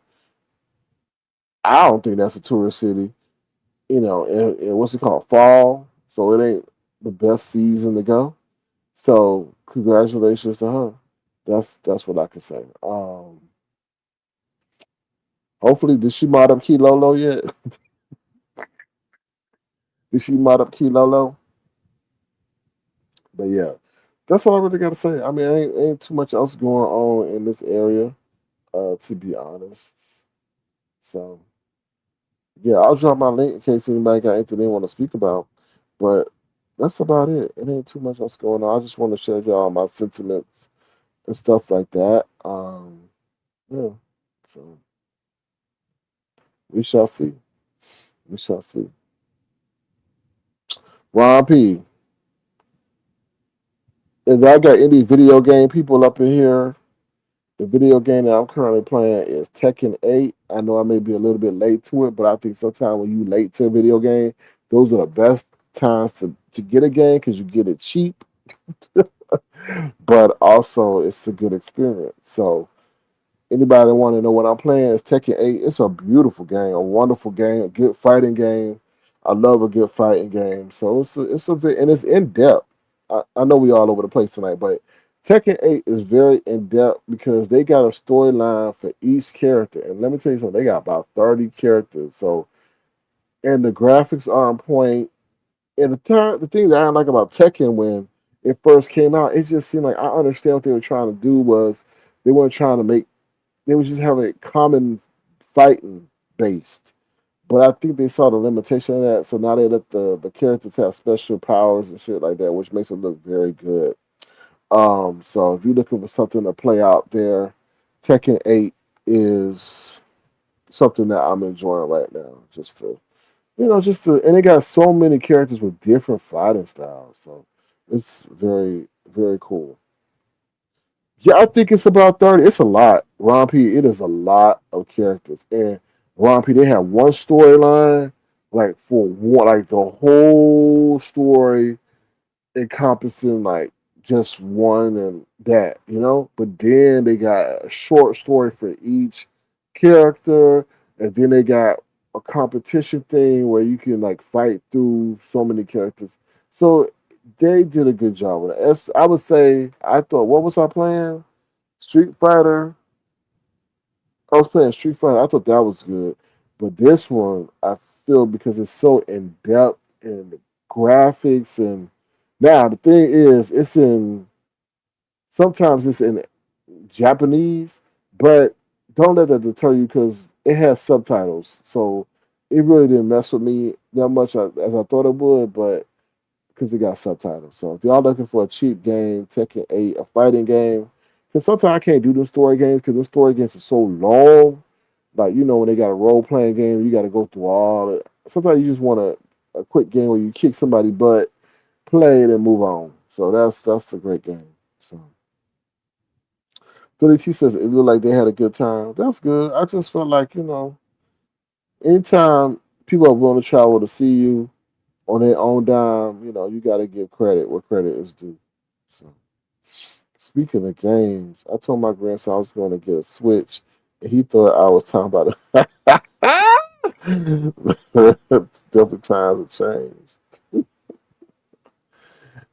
I don't think that's a tourist city. And what's it called? Fall. So it ain't the best season to go. So congratulations to her. That's what I can say. Hopefully, did she mod up Key Lolo yet? Did she mod up Key Lolo? But yeah, that's all I really got to say. I mean, ain't too much else going on in this area, to be honest. So yeah, I'll drop my link in case anybody got anything they want to speak about. But that's about it. It ain't too much else going on. I just want to share y'all my sentiments and stuff like that. Yeah. So we shall see. We shall see. Ron P. If I got any video game people up in here, the video game that I'm currently playing is Tekken 8. I know I may be a little bit late to it, but I think sometimes when you late to a video game, those are the best times to get a game because you get it cheap, but also it's a good experience. So anybody that want to know what I'm playing is Tekken 8. It's a beautiful game, a wonderful game, a good fighting game. I love a good fighting game. So and it's in depth. I know we all over the place tonight, but Tekken 8 is very in depth because they got a storyline for each character. And let me tell you something, they got about 30 characters. So and the graphics are on point. And the thing that I like about Tekken when it first came out, it just seemed like I understand what they were trying to do was they weren't trying to make they was just having a common fighting based. But I think they saw the limitation of that, so now they let the characters have special powers and shit like that, which makes it look very good. So if you're looking for something to play out there, Tekken 8 is something that I'm enjoying right now. And they got so many characters with different fighting styles, so it's very, very cool. Yeah, I think it's about 30. It's a lot. Ron P, it is a lot of characters. And Ron P, they have one storyline, like for one, like the whole story encompassing like just one and that. But then they got a short story for each character, and then they got a competition thing where you can like fight through so many characters. So they did a good job with it. I would say I thought, what was I playing? Street Fighter. I was playing Street Fighter. I thought that was good, but this one I feel because it's so in depth and the graphics and now the thing is sometimes it's in Japanese, but don't let that deter you because it has subtitles. So it really didn't mess with me that much as I thought it would, but because it got subtitles. So if y'all looking for a cheap game, Tekken 8, a fighting game, because sometimes I can't do those story games because those story games are so long. Like, when they got a role playing game, you got to go through all it. Sometimes you just want a quick game where you kick somebody butt, play it, and move on. So that's a great game. So Philly T says it looked like they had a good time. That's good. I just felt like, anytime people are willing to travel to see you, on their own dime, you got to give credit where credit is due. So, speaking of games, I told my grandson I was going to get a Switch, and he thought I was talking about it. Different times have changed.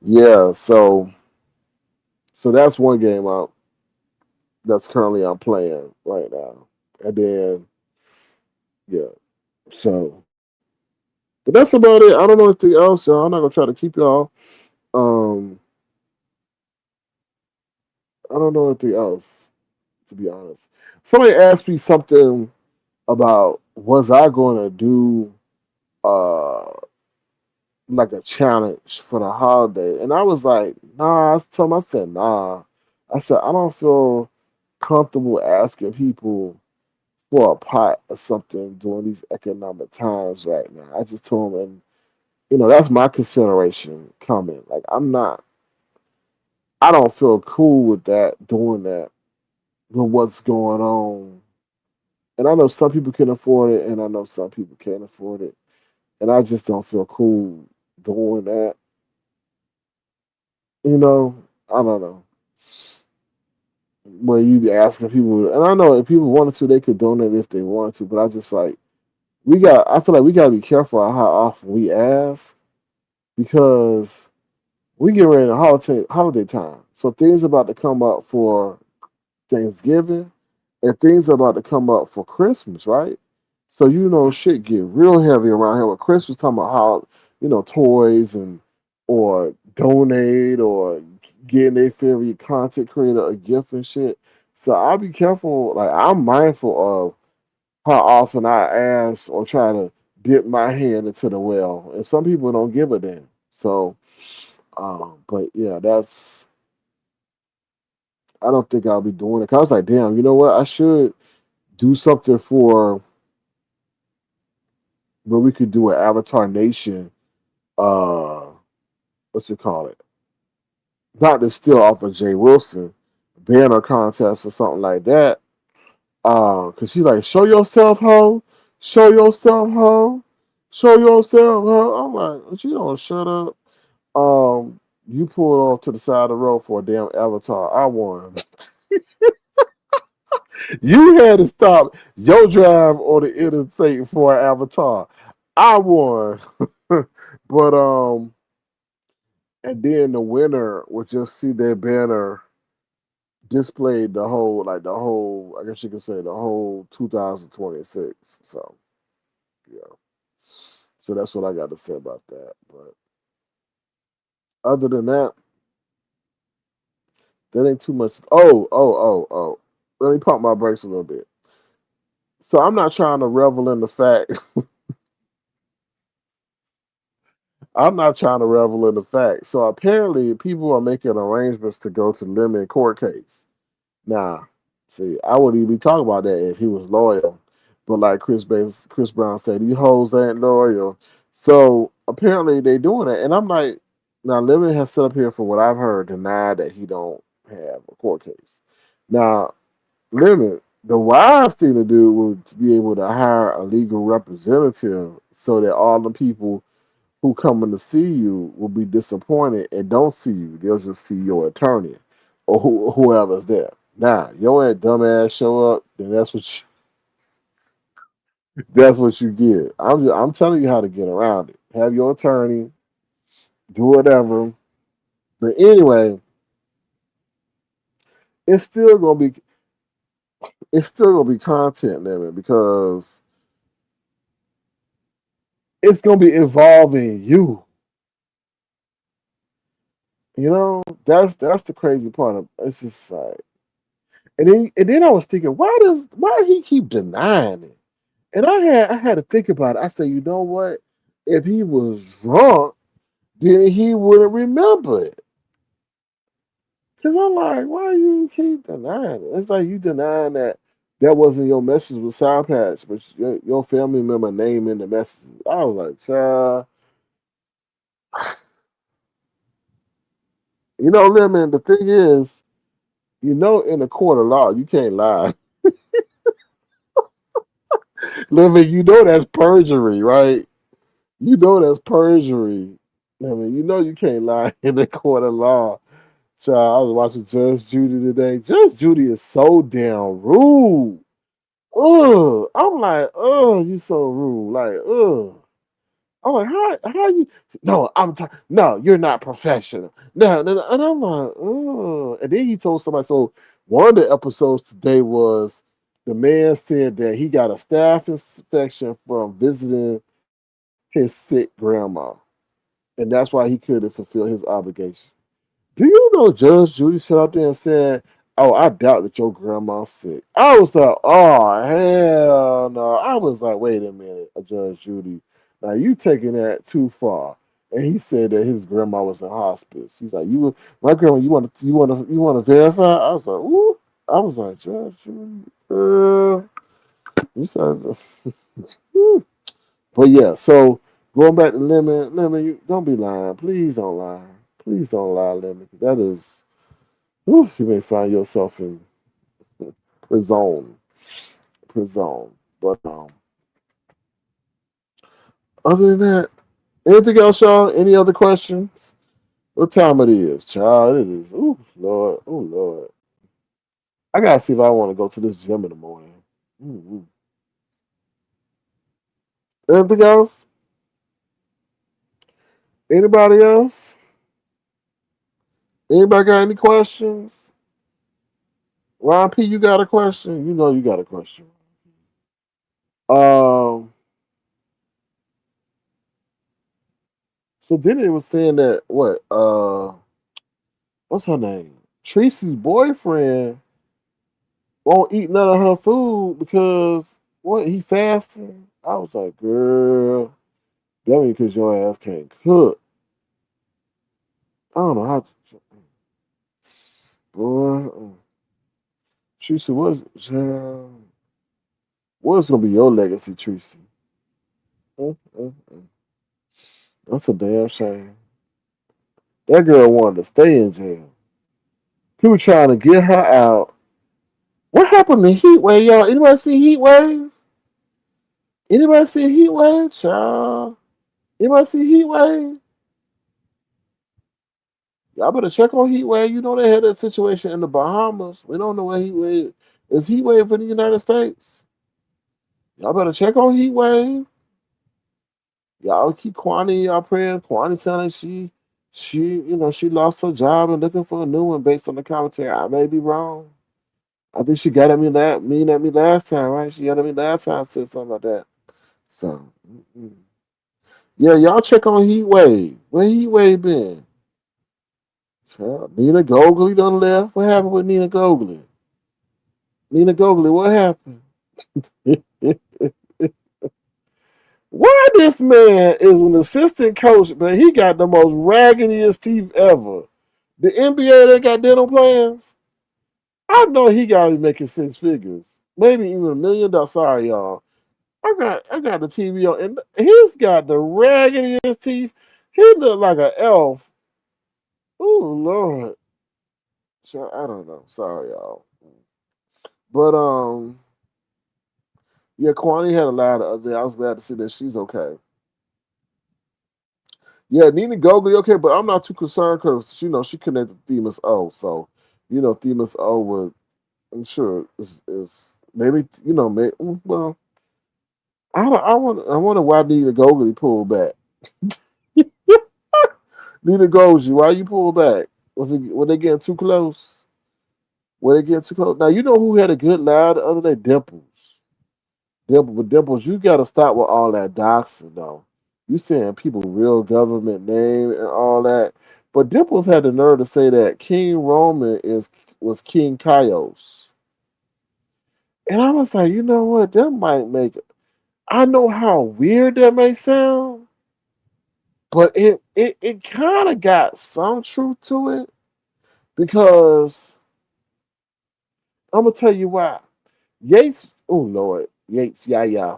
Yeah, so that's one game that's currently I'm playing right now, and then yeah, so but that's about it. I don't know anything else, y'all. I'm not gonna try to keep y'all. Um, I don't know anything else, to be honest. Somebody asked me something about was I going to do like a challenge for the holiday. And I was like, nah, I told him, I said, nah. I said, I don't feel comfortable asking people for a pot or something during these economic times right now. I just told him, and that's my consideration coming. Like, I don't feel cool with that, doing that, with what's going on. And I know some people can afford it, and I know some people can't afford it. And I just don't feel cool doing that. I don't know. Where you be asking people, and I know if people wanted to, they could donate if they wanted to, but I just like, I feel like we got to be careful of how often we ask because we get ready to holiday time. So things about to come up for Thanksgiving, and things about to come up for Christmas, right? So shit get real heavy around here with Christmas, talking about how toys and or donate or getting their favorite content creator a gift and shit. So I'll be careful. Like I'm mindful of how often I ask or try to dip my hand into the well, and some people don't give a damn. So, but yeah, I don't think I'll be doing it. 'Cause I was like, damn, you know what? I should do something for where we could do an Avatar Nation. Uh, what's it called? It not to steal off of Jay Wilson banner contest or something like that. Cause she's like, show yourself, ho, show yourself, ho, show yourself, ho. I'm like, she don't shut up. You pulled off to the side of the road for a damn Avatar. I won. You had to stop your drive on the interstate for an Avatar. I won. But and then the winner would just see their banner displayed I guess you could say the whole 2026. So yeah. So that's what I got to say about that. But other than that, that ain't too much. Oh. Let me pump my brakes a little bit. So I'm not trying to revel in the fact I'm not trying to revel in the fact. So apparently people are making arrangements to go to Lemon court case. Now, see, I wouldn't even be talking about that if he was loyal. But like Chris Brown said, these hoes ain't loyal. So apparently they doing it. And I'm like, now Lemon has set up here for what I've heard, denied that he don't have a court case. Now, Lemon, the wise thing to do would be able to hire a legal representative so that all the people who coming to see you will be disappointed and don't see you. They'll just see your attorney or whoever's there. Now, your dumbass show up, then that's what you get. I'm telling you how to get around it. Have your attorney do whatever. But anyway, it's still gonna be content limit because it's gonna be involving you. That's the crazy part of it's just like and then I was thinking, why he keep denying it? And I had to think about it. I said, you know what? If he was drunk, then he wouldn't remember it. Cause I'm like, why you keep denying it? It's like you denying that wasn't your message with Sour Patch, but your family member name in the message. I was like, child, Lemon, the thing is, in the court of law, you can't lie. Lemon, that's perjury, right? That's perjury. Lemon, you can't lie in the court of law. Child, I was watching Judge Judy today. Judge Judy is so damn rude. Ugh. I'm like, ugh, you so rude. Like, ugh. I'm like, how you? No, no, you're not professional. No. And I'm like, ugh. And then he told somebody. So one of the episodes today was the man said that he got a staph infection from visiting his sick grandma, and that's why he couldn't fulfill his obligation. Do you know Judge Judy sat up there and said, "Oh, I doubt that your grandma's sick." I was like, "Oh hell no!" I was like, "Wait a minute, Judge Judy. Now you taking that too far." And he said that his grandma was in hospice. He's like, my grandma, you want to verify? I was like, ooh. I was like, Judge, you said, ooh. But yeah, so going back to Lemon, you don't be lying. Please don't lie. Please don't lie, Lemon. That is, ooh, you may find yourself in prison, prison. But other than that, anything else, y'all? Any other questions? What time it is, child? It is. Ooh, Lord. Oh, Lord. I gotta see if I want to go to this gym in the morning. Ooh. Anything else? Anybody else? Anybody got any questions? Ron P, you got a question? You know you got a question. Um. So then it was saying that what? What's her name? Tracy's boyfriend won't eat none of her food because what? He fasting. I was like, girl, that mean because your ass can't cook. I don't know how. Boy, Tracy, what's gonna be your legacy, Tracy? Mm, mm, mm. That's a damn shame. That girl wanted to stay in jail. People trying to get her out. What happened to Heat Wave, y'all? Anybody see Heat Wave? Anybody see Heat Wave, child? Anybody see Heat Wave? Y'all better check on Heat Wave. You know they had that situation in the Bahamas. We don't know where Heat Wave is. Heat Wave in the United States? Y'all better check on Heat Wave. Y'all keep Kwani in y'all prayers. Kwani telling she lost her job and looking for a new one based on the commentary. I may be wrong. I think she got at me last time, right? She got at me last time, said something like that. So, yeah, y'all check on Heat Wave. Where Heat Wave been? Nina Gogley done left. What happened with Nina Gogley? Nina Gogley, what happened? Why this man is an assistant coach, but he got the most raggediest teeth ever. The NBA that got dental plans, I know he got to be making six figures, maybe even $1 million. Sorry, y'all. I got the TV on, and he's got the raggediest teeth. He look like an elf. Oh Lord, so I don't know. Sorry, y'all. But yeah, Kwani had a lie the other day. I was glad to see that she's okay. Yeah, Nina Gogley, okay, but I'm not too concerned because she connected to Themis O, so Themis O would, I'm sure is maybe well, I wonder why Nina Gogley pulled back. Nina Gogley, why you pull back? Were they getting too close? Were they getting too close? Now you know who had a good lie the other day? Dimples. But Dimples, you got to stop with all that doxing, though. You saying people real government name and all that, but Dimples had the nerve to say that King Roman was King Kaios, and I was like, you know what? That might make. I know how weird that may sound, but it kind of got some truth to it because I'm gonna tell you why. Yates, oh Lord, Yates, yeah.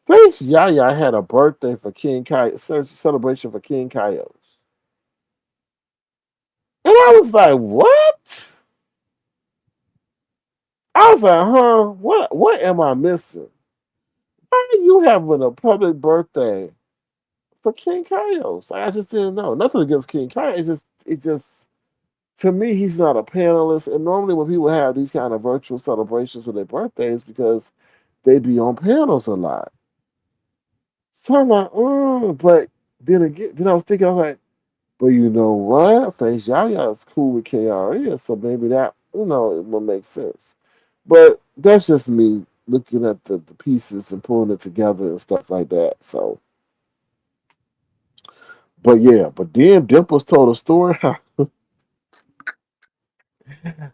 Face Yaya had a birthday for King Kai celebration for King Kaios. And I was like, what? I was like, huh? What am I missing? Why are you having a public birthday for King Kaios? Like, I just didn't know. Nothing against King Kaios. It just to me, he's not a panelist. And normally when people have these kind of virtual celebrations for their birthdays because they be on panels a lot. So I'm like, but then I was thinking, I was like, but you know what? Face Yaya is cool with KRS, so maybe that, it will make sense. But that's just me looking at the pieces and pulling it together and stuff like that. So, but yeah, but then Dimples told a story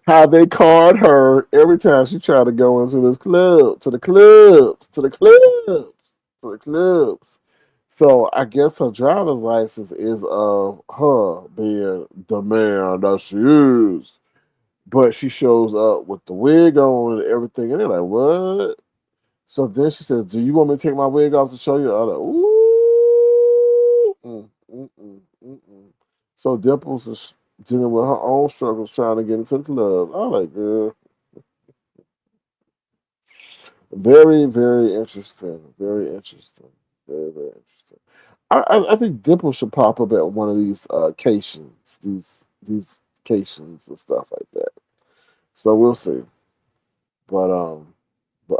how they called her every time she tried to go into this club, to the clubs, to the clubs, to the clubs. So I guess her driver's license is of her being the man that she is. But she shows up with the wig on and everything, and they're like, "What?" So then she says, "Do you want me to take my wig off to show you?" I'm like, "Ooh." So Dimples is dealing with her own struggles trying to get into the club. I'm like, girl, very, very interesting. Very interesting. Very, very interesting. I think Dimple should pop up at one of these cations, these cations and stuff like that. So we'll see. But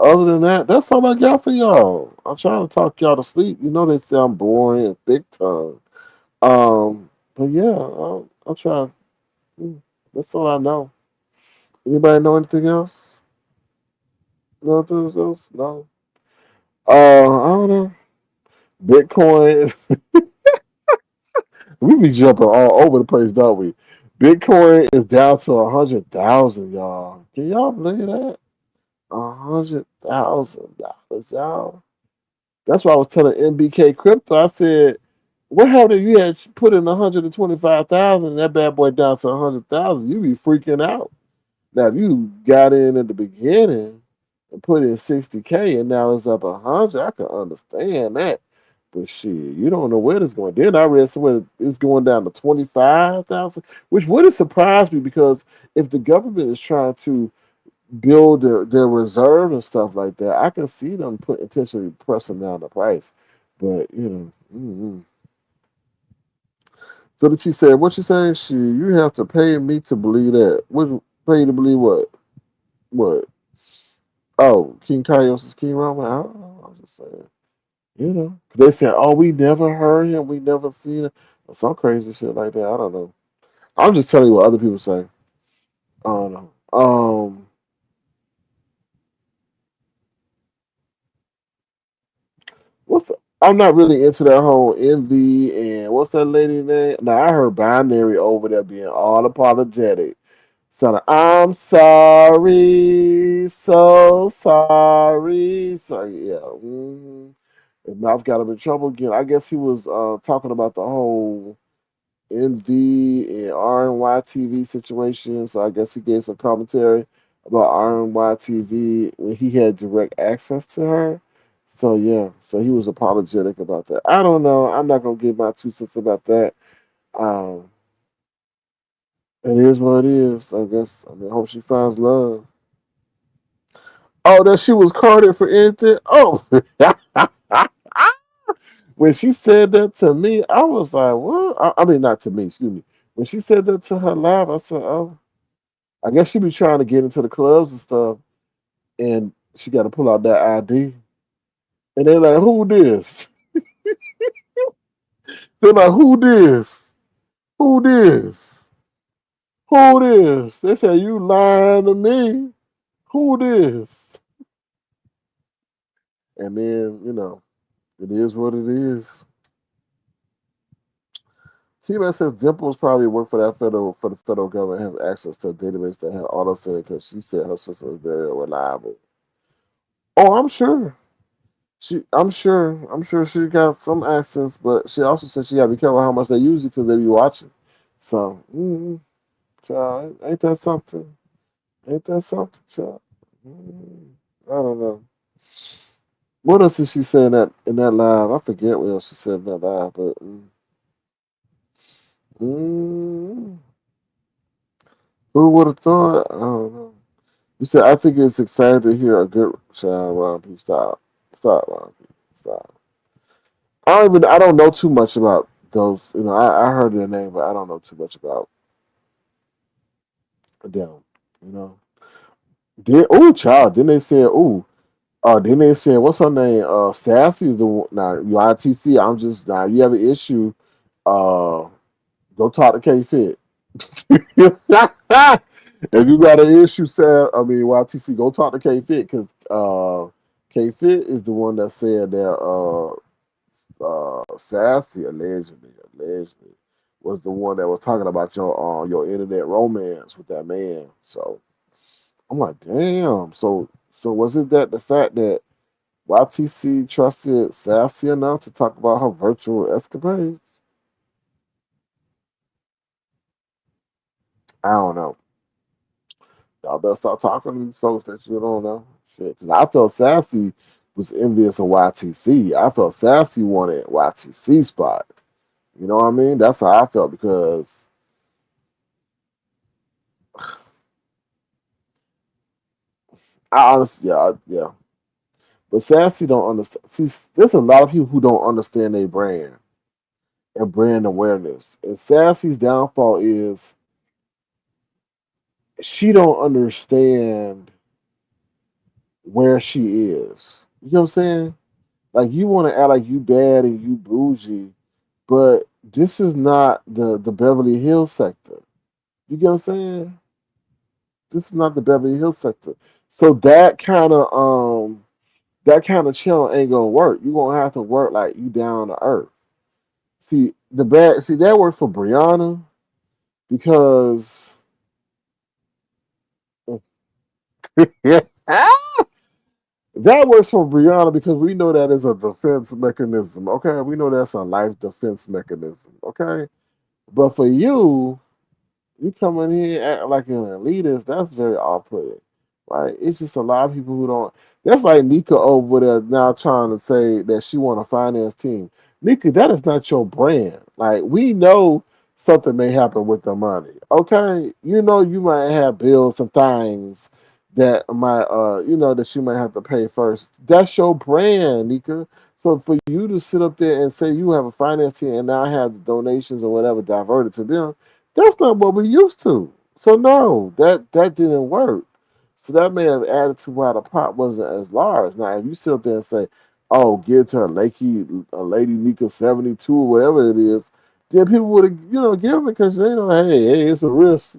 other than that, that's all I got for y'all. I'm trying to talk y'all to sleep. You know they say I'm boring and thick tongue. But yeah, I'll try. That's all I know. Anybody know anything else? Nothing else? No. I don't know. Bitcoin. We be jumping all over the place, don't we? Bitcoin is down to 100,000, y'all. Can y'all believe that? $100,000, y'all. That's why I was telling MBK Crypto. I said, "What happened if you had put in 125,000 and that bad boy down to 100,000? You be freaking out. Now if you got in at the beginning and put in 60K and now it's up 100, I can understand that. But shit, you don't know where it's going. Then I read somewhere it's going down to 25,000, which wouldn't surprise me because if the government is trying to build their reserve and stuff like that, I can see them put intentionally pressing down the price. But So that she said, what you saying? You have to pay me to believe that. What pay you to believe what? What? Oh, King Kaios is King Rama. I don't know. I'm just saying. They said, oh, we never heard him, we never seen him, or some crazy shit like that. I don't know. I'm just telling you what other people say. I don't know. What's the? I'm not really into that whole envy and what's that lady name? Now I heard Binary over there being all apologetic. So I'm sorry, so sorry. So yeah, his mouth got him in trouble again. I guess he was talking about the whole NV and RNY TV situation. So I guess he gave some commentary about RNY TV when he had direct access to her. So yeah, so he was apologetic about that. I don't know. I'm not gonna give my 2 cents about that. Um, it is what it is. I guess. I mean, I hope she finds love. Oh, that she was carded for anything. Oh, when she said that to me, I was like, "What?" I mean, not to me. Excuse me. When she said that to her live, I said, "Oh, I guess she be trying to get into the clubs and stuff, and she got to pull out that ID." And they're like, "Who this?" They're like, "Who this? Who this? Who this?" They said, "You lying to me? Who this?" And then it is what it is. T-Man says Dimples probably worked for the federal government, has access to a database that had auto save because she said her system is very reliable. Oh, I'm sure. I'm sure she got some access, but she also said she got to be careful how much they use it because they be watching. So, child, ain't that something? Ain't that something, child? I don't know. What else did she say in that live? I forget what else she said in that live, but mm, who would have thought? I don't know. You said I think it's exciting to hear a good child. Ron P. Stop, Ron P. Stop. I don't know too much about those. I heard their name, but I don't know too much about them. You know. Child. Then they said, then they said, what's her name? Sassy is the one. Now, you ITC. I'm just now. You have an issue. Uh, go talk to K Fit. If you got an issue, YTC, go talk to K Fit because K Fit is the one that said that Sassy allegedly was the one that was talking about your internet romance with that man. So I'm like, damn. So was it that the fact that YTC trusted Sassy enough to talk about her virtual escapades? I don't know. Y'all better start talking to these folks that you don't know. Shit, 'cause I felt Sassy was envious of YTC. I felt Sassy wanted YTC spot. You know what I mean? That's how I felt because I honestly, yeah. But Sassy don't understand. See, there's a lot of people who don't understand their brand and brand awareness. And Sassy's downfall is she don't understand where she is. You know what I'm saying? Like you want to act like you bad and you bougie, but this is not the Beverly Hills sector. You get what I'm saying? This is not the Beverly Hills sector. So that kind of channel ain't gonna work. You gonna have to work like you down to earth. See that works for Brianna because that works for Brianna because we know that is a defense mechanism. Okay, we know that's a life defense mechanism. Okay, but for you, you come in here acting like an elitist, that's very off-putting. Right? It's just a lot of people who don't. That's like Nika over there now trying to say that she want a finance team. Nika, that is not your brand. Like we know something may happen with the money. Okay, you know you might have bills and things that might, that you might have to pay first. That's your brand, Nika. So for you to sit up there and say you have a finance team and now have the donations or whatever diverted to them, that's not what we used to. So no, that didn't work. So that may have added to why the pot wasn't as large. Now, if you sit up there and say, "Oh, give it to a lady Nika 72 or whatever it is," then people would have, give it because they know, hey, it's a risk.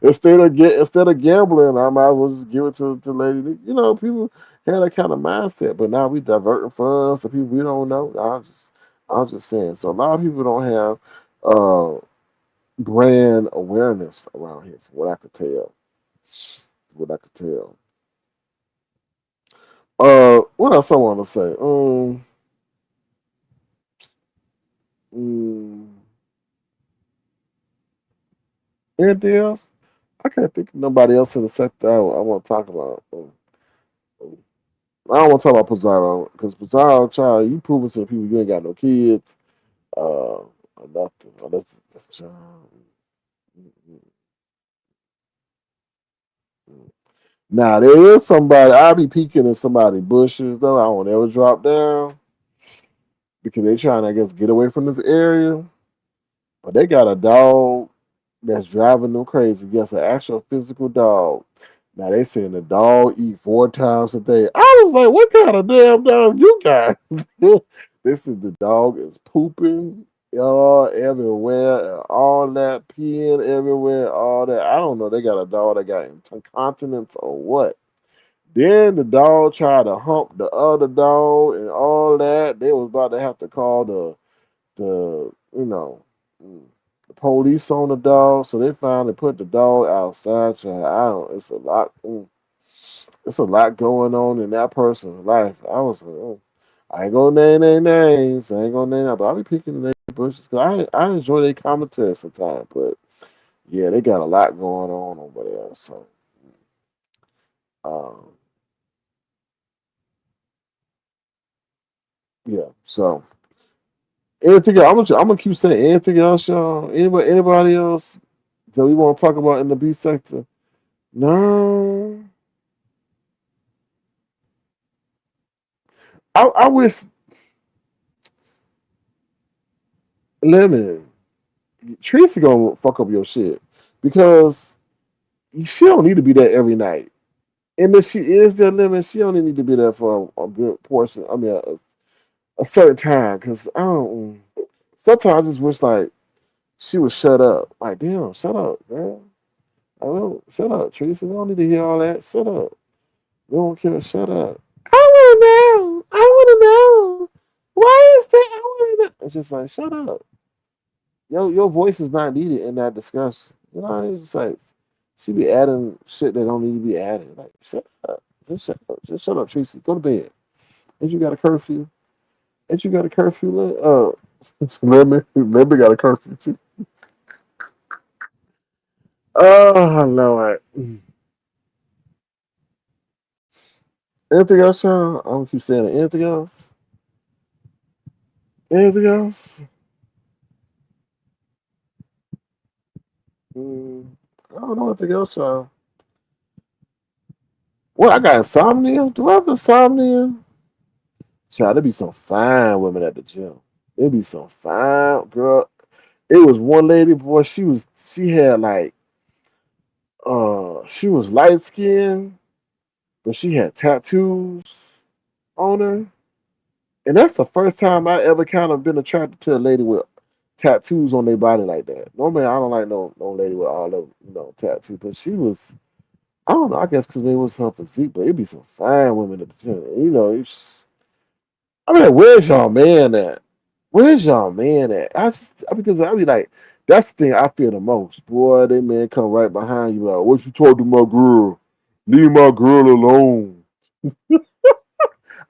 Instead of gambling, I might as well just give it to lady. People had that kind of mindset, but now we diverting funds to people we don't know. I'm just saying. So a lot of people don't have. Brand awareness around here, from what I could tell. What I could tell. What else I want to say? Mm, Anything else? I can't think of nobody else in the sector I want to talk about. Um, I don't want to talk about Pizarro because Pizarro, child, you proving to the people you ain't got no kids, or nothing. Child. Now there is somebody I be peeking in somebody's bushes though. I won't ever drop down because they trying to, I guess, get away from this area. But they got a dog that's driving them crazy. Yes, an actual physical dog. Now they saying the dog eat 4 times a day. I was like, what kind of damn dog you got? This is the dog is pooping everywhere, and all that peeing everywhere, all that. I don't know. They got a dog that got incontinence or what. Then the dog tried to hump the other dog and all that. They was about to have to call the mm, the police on the dog. So they finally put the dog outside. Child. I don't. It's a lot. It's a lot going on in that person's life. I was like, I ain't gonna name their names. I ain't gonna name that, but I'll be picking the bushes because I enjoy their commentary sometimes. But yeah, they got a lot going on over there. So um, yeah. So anything else? I'm gonna keep saying anything else, y'all. Anybody else that we want to talk about in the B sector? No. I wish Lemon Tracy gonna fuck up your shit because she don't need to be there every night. And if she is there, Lemon, she only need to be there for a good portion. I mean, a certain time. Because I don't. Sometimes I just wish like she would shut up. Like, damn, shut up, girl. I don't shut up, Tracy. We don't need to hear all that. Shut up. We don't care. Shut up. I want to know. I want to know. Why is that? I want to know. It's just like, shut up. Your voice is not needed in that discussion. It's just like she be adding shit that don't need to be added. Like, shut up. Just shut up, Tracy. Go to bed. Ain't you got a curfew? Ain't you got a curfew? Lemon got a curfew too. Oh Lord. Anything else, y'all? I don't keep saying it. Anything else? Anything else? Mm, I don't know anything else, y'all. What, I got insomnia? Do I have insomnia? Child, there be some fine women at the gym. There be some fine girl. It was one lady, boy. She had like she was light skinned, but she had tattoos on her. And that's the first time I ever kind of been attracted to a lady with tattoos on their body like that. Normally, I don't like no lady with all of tattoos, but she was. I don't know. I guess because it was her physique, but it'd be some fine women at the gym. I mean, where's y'all man at? Where's y'all man at? Because I be like, that's the thing I fear the most. Boy, they man come right behind you like, what you talking to my girl? Leave my girl alone.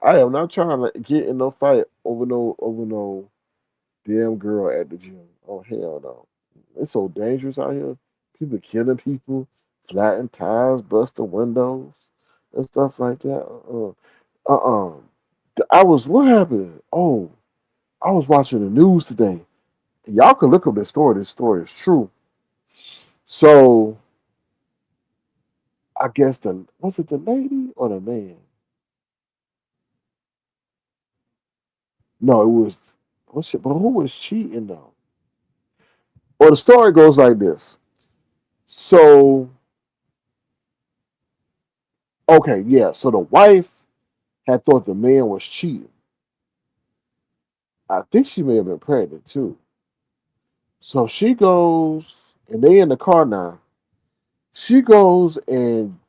I am not trying to get in no fight over no damn girl at the gym. Oh hell no. It's so dangerous out here. People killing people, flattening tires, busting windows, and stuff like that. Uh-uh. What happened? Oh, I was watching the news today. Y'all can look up this story. This story is true. So I guess was it the lady or the man? No, it was what's it, but who was cheating though? Well, the story goes like this. So okay, yeah. So the wife had thought the man was cheating. I think she may have been pregnant too. So she goes, and they in the car now. She goes and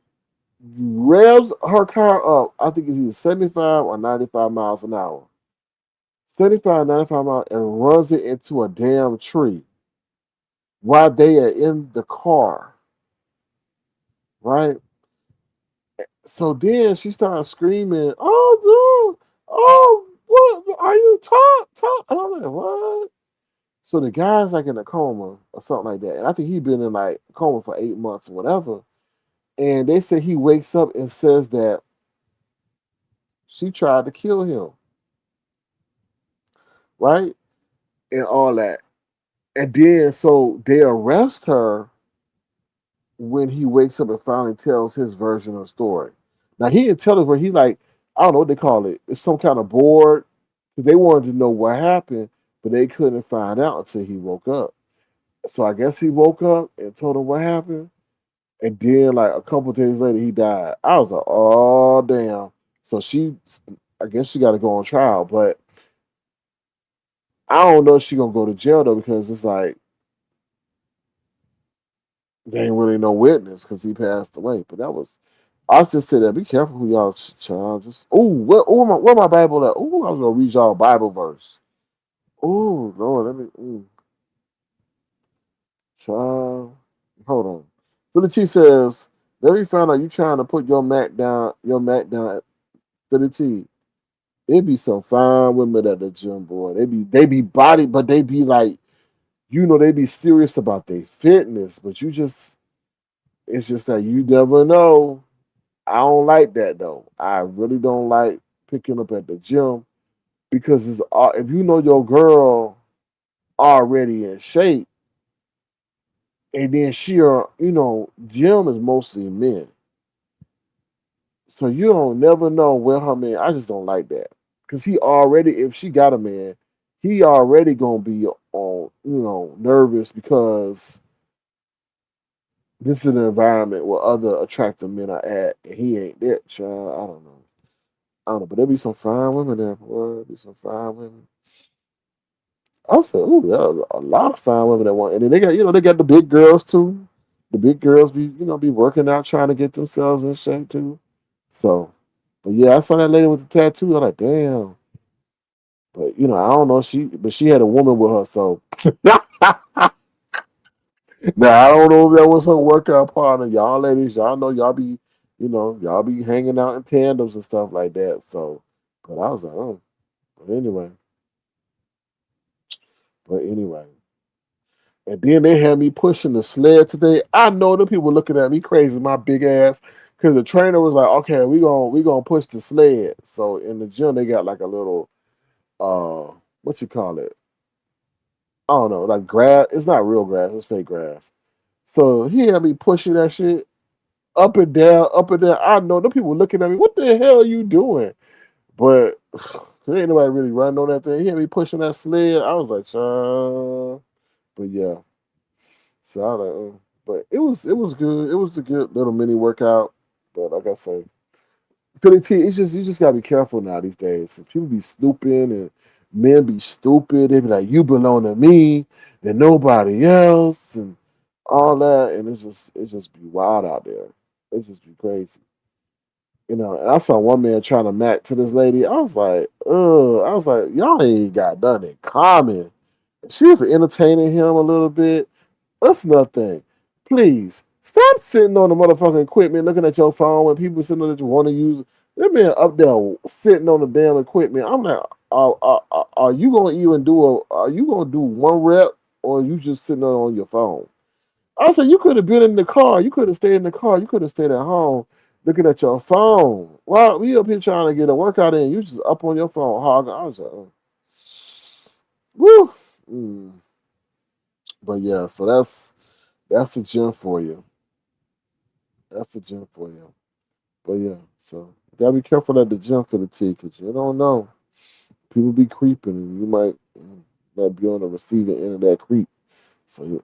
revs her car up. I think it's either 75 or 95 miles an hour. 75, 95 miles, and runs it into a damn tree while they are in the car, right? So then she started screaming, "Oh, no! Oh, what are you talk?" And I'm like, "What?" So the guy's like in a coma or something like that, and I think he'd been in like a coma for 8 months or whatever. And they say he wakes up and says that she tried to kill him, right, and all that. And then so they arrest her when he wakes up and finally tells his version of the story. Now he didn't tell us where he like I don't know what they call it. It's some kind of board because they wanted to know what happened, but they couldn't find out until he woke up. So I guess he woke up and told him what happened, and then like a couple of days later he died. I was like, oh damn. So I guess she got to go on trial, but I don't know if she gonna go to jail though because it's like there ain't really no witness because he passed away. But that was I just said that. Be careful who y'all child. Just where my Bible at? Ooh, I was gonna read y'all a Bible verse. Ooh, Lord, let me. Child, hold on. Philly T says, "Let me find out you trying to put your Mac down. Your Mac down." Philly T, it be some fine women at the gym, boy. They be body, but they be like, they be serious about their fitness. But it's just that you never know. I don't like that though. I really don't like picking up at the gym because if you know your girl already in shape, and then gym is mostly men, so you don't never know where her man. I just don't like that because if she got a man, he already gonna be on nervous because this is an environment where other attractive men are at, and he ain't there. Child, I don't know. I don't know, but there be some fine women there, boy. There be some fine women. I said, ooh, there's a lot of fine women that want, and then they got the big girls too. The big girls be working out, trying to get themselves in shape too. So, but yeah, I saw that lady with the tattoo. I'm like, damn. But I don't know. She had a woman with her. So now I don't know if that was her workout partner. Y'all ladies, y'all know y'all be Y'all be hanging out in tandems and stuff like that. So, but I was like, oh, but anyway, but anyway. And then they had me pushing the sled today. I know the people looking at me crazy, my big ass, because the trainer was like, "Okay, we gonna push the sled." So in the gym, they got like a little what you call it? I don't know, like grass. It's not real grass. It's fake grass. So he had me pushing that shit up and down, up and down. I know the people looking at me. What the hell are you doing? But there ain't nobody really running on that thing. He had me pushing that sled. I was like, but yeah. So I was like, but it was good. It was a good little mini workout. But like I say, Philly T, it's just you just gotta be careful now these days. People be snooping and men be stupid. They be like, you belong to me and nobody else and all that. And it's just be wild out there. It just be crazy. And I saw one man trying to match to this lady. I was like, ugh. I was like, y'all ain't got nothing in common. She was entertaining him a little bit. That's another thing. Please stop sitting on the motherfucking equipment, looking at your phone when people sitting on that you want to use. They're being up there sitting on the damn equipment. I'm like, are you gonna even do Are you gonna do one rep, or are you just sitting on your phone? I said you could have been in the car. You could have stayed in the car. You could have stayed at home looking at your phone. Well, we up here trying to get a workout in. You just up on your phone hogging. I was like, woo. Mm. But yeah, so that's the gym for you. That's the gym for you. But yeah, so you gotta be careful at the gym for the T, because you don't know. People be creeping, and you might be on the receiving end of that creep. So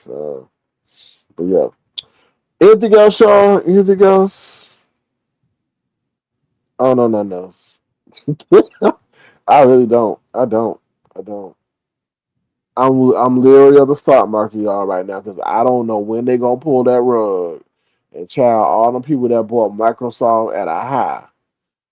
so but yeah. Anything else, Sean? Anything else? Oh no, no, no. I really don't. I don't. I don't. I'm leery of the stock market, y'all, right now, because I don't know when they gonna pull that rug and child all the people that bought Microsoft at a high.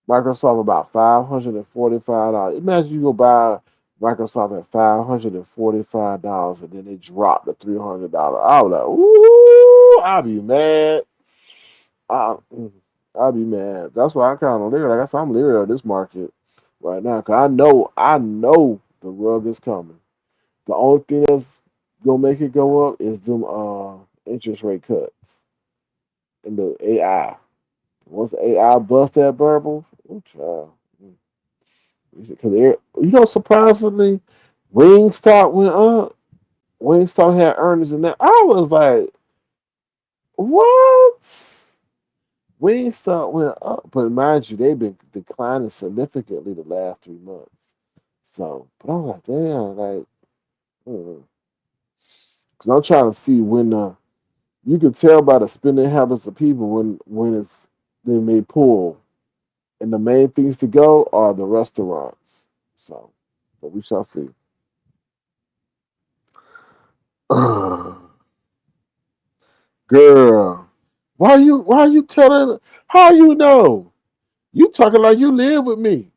Microsoft about $545. Imagine you go buy Microsoft at $545 and then they drop to $300. I was like, ooh, I'll be mad. I, mm, I'll be mad. That's why I kind of leery. Like I said, I'm leery of this market right now because I know the rug is coming. The only thing that's gonna make it go up is them interest rate cuts and the AI. Once AI bust that bubble, oh child. Because surprisingly, Wingstop went up. Wingstop had earnings in that. I was like, what? Wingstop went up, but mind you, they've been declining significantly the last 3 months. So, but I'm like, damn, like, because I'm trying to see when you can tell by the spending habits of people when it's they may pull, and the main things to go are the restaurants. So, but we shall see. Girl, why you telling how you know? You talking like you live with me.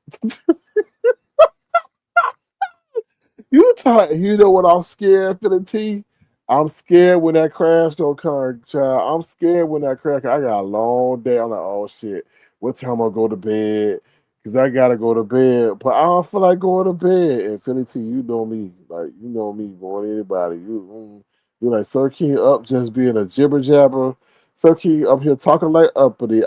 You know what I'm scared for the T? I'm scared when that crash gonna come, child. I'm scared when that crash. I got a long day. I'm like, oh shit, what time I go to bed? Cause I gotta go to bed, but I don't feel like going to bed. And Philly T, you know me, like you know me more than anybody. You're like Sir King up just being a jibber jabber. Sir King up here talking like uppity.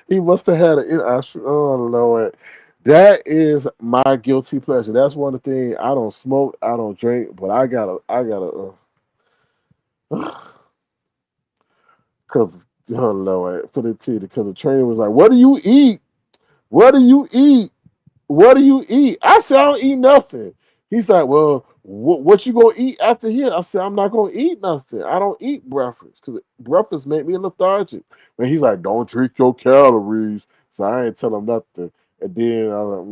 He must have had an. Oh Lord, that is my guilty pleasure. That's one of the things I don't smoke, I don't drink, but I gotta, cause oh Lord, for the tea, because the trainer was like, "What do you eat? What do you eat? What do you eat?" I said, "I don't eat nothing." He's like, "Well, what you gonna eat after here?" I said, "I'm not gonna eat nothing. I don't eat breakfast because breakfast make me lethargic." But he's like, "Don't drink your calories," so I ain't tell him nothing. And then I was like,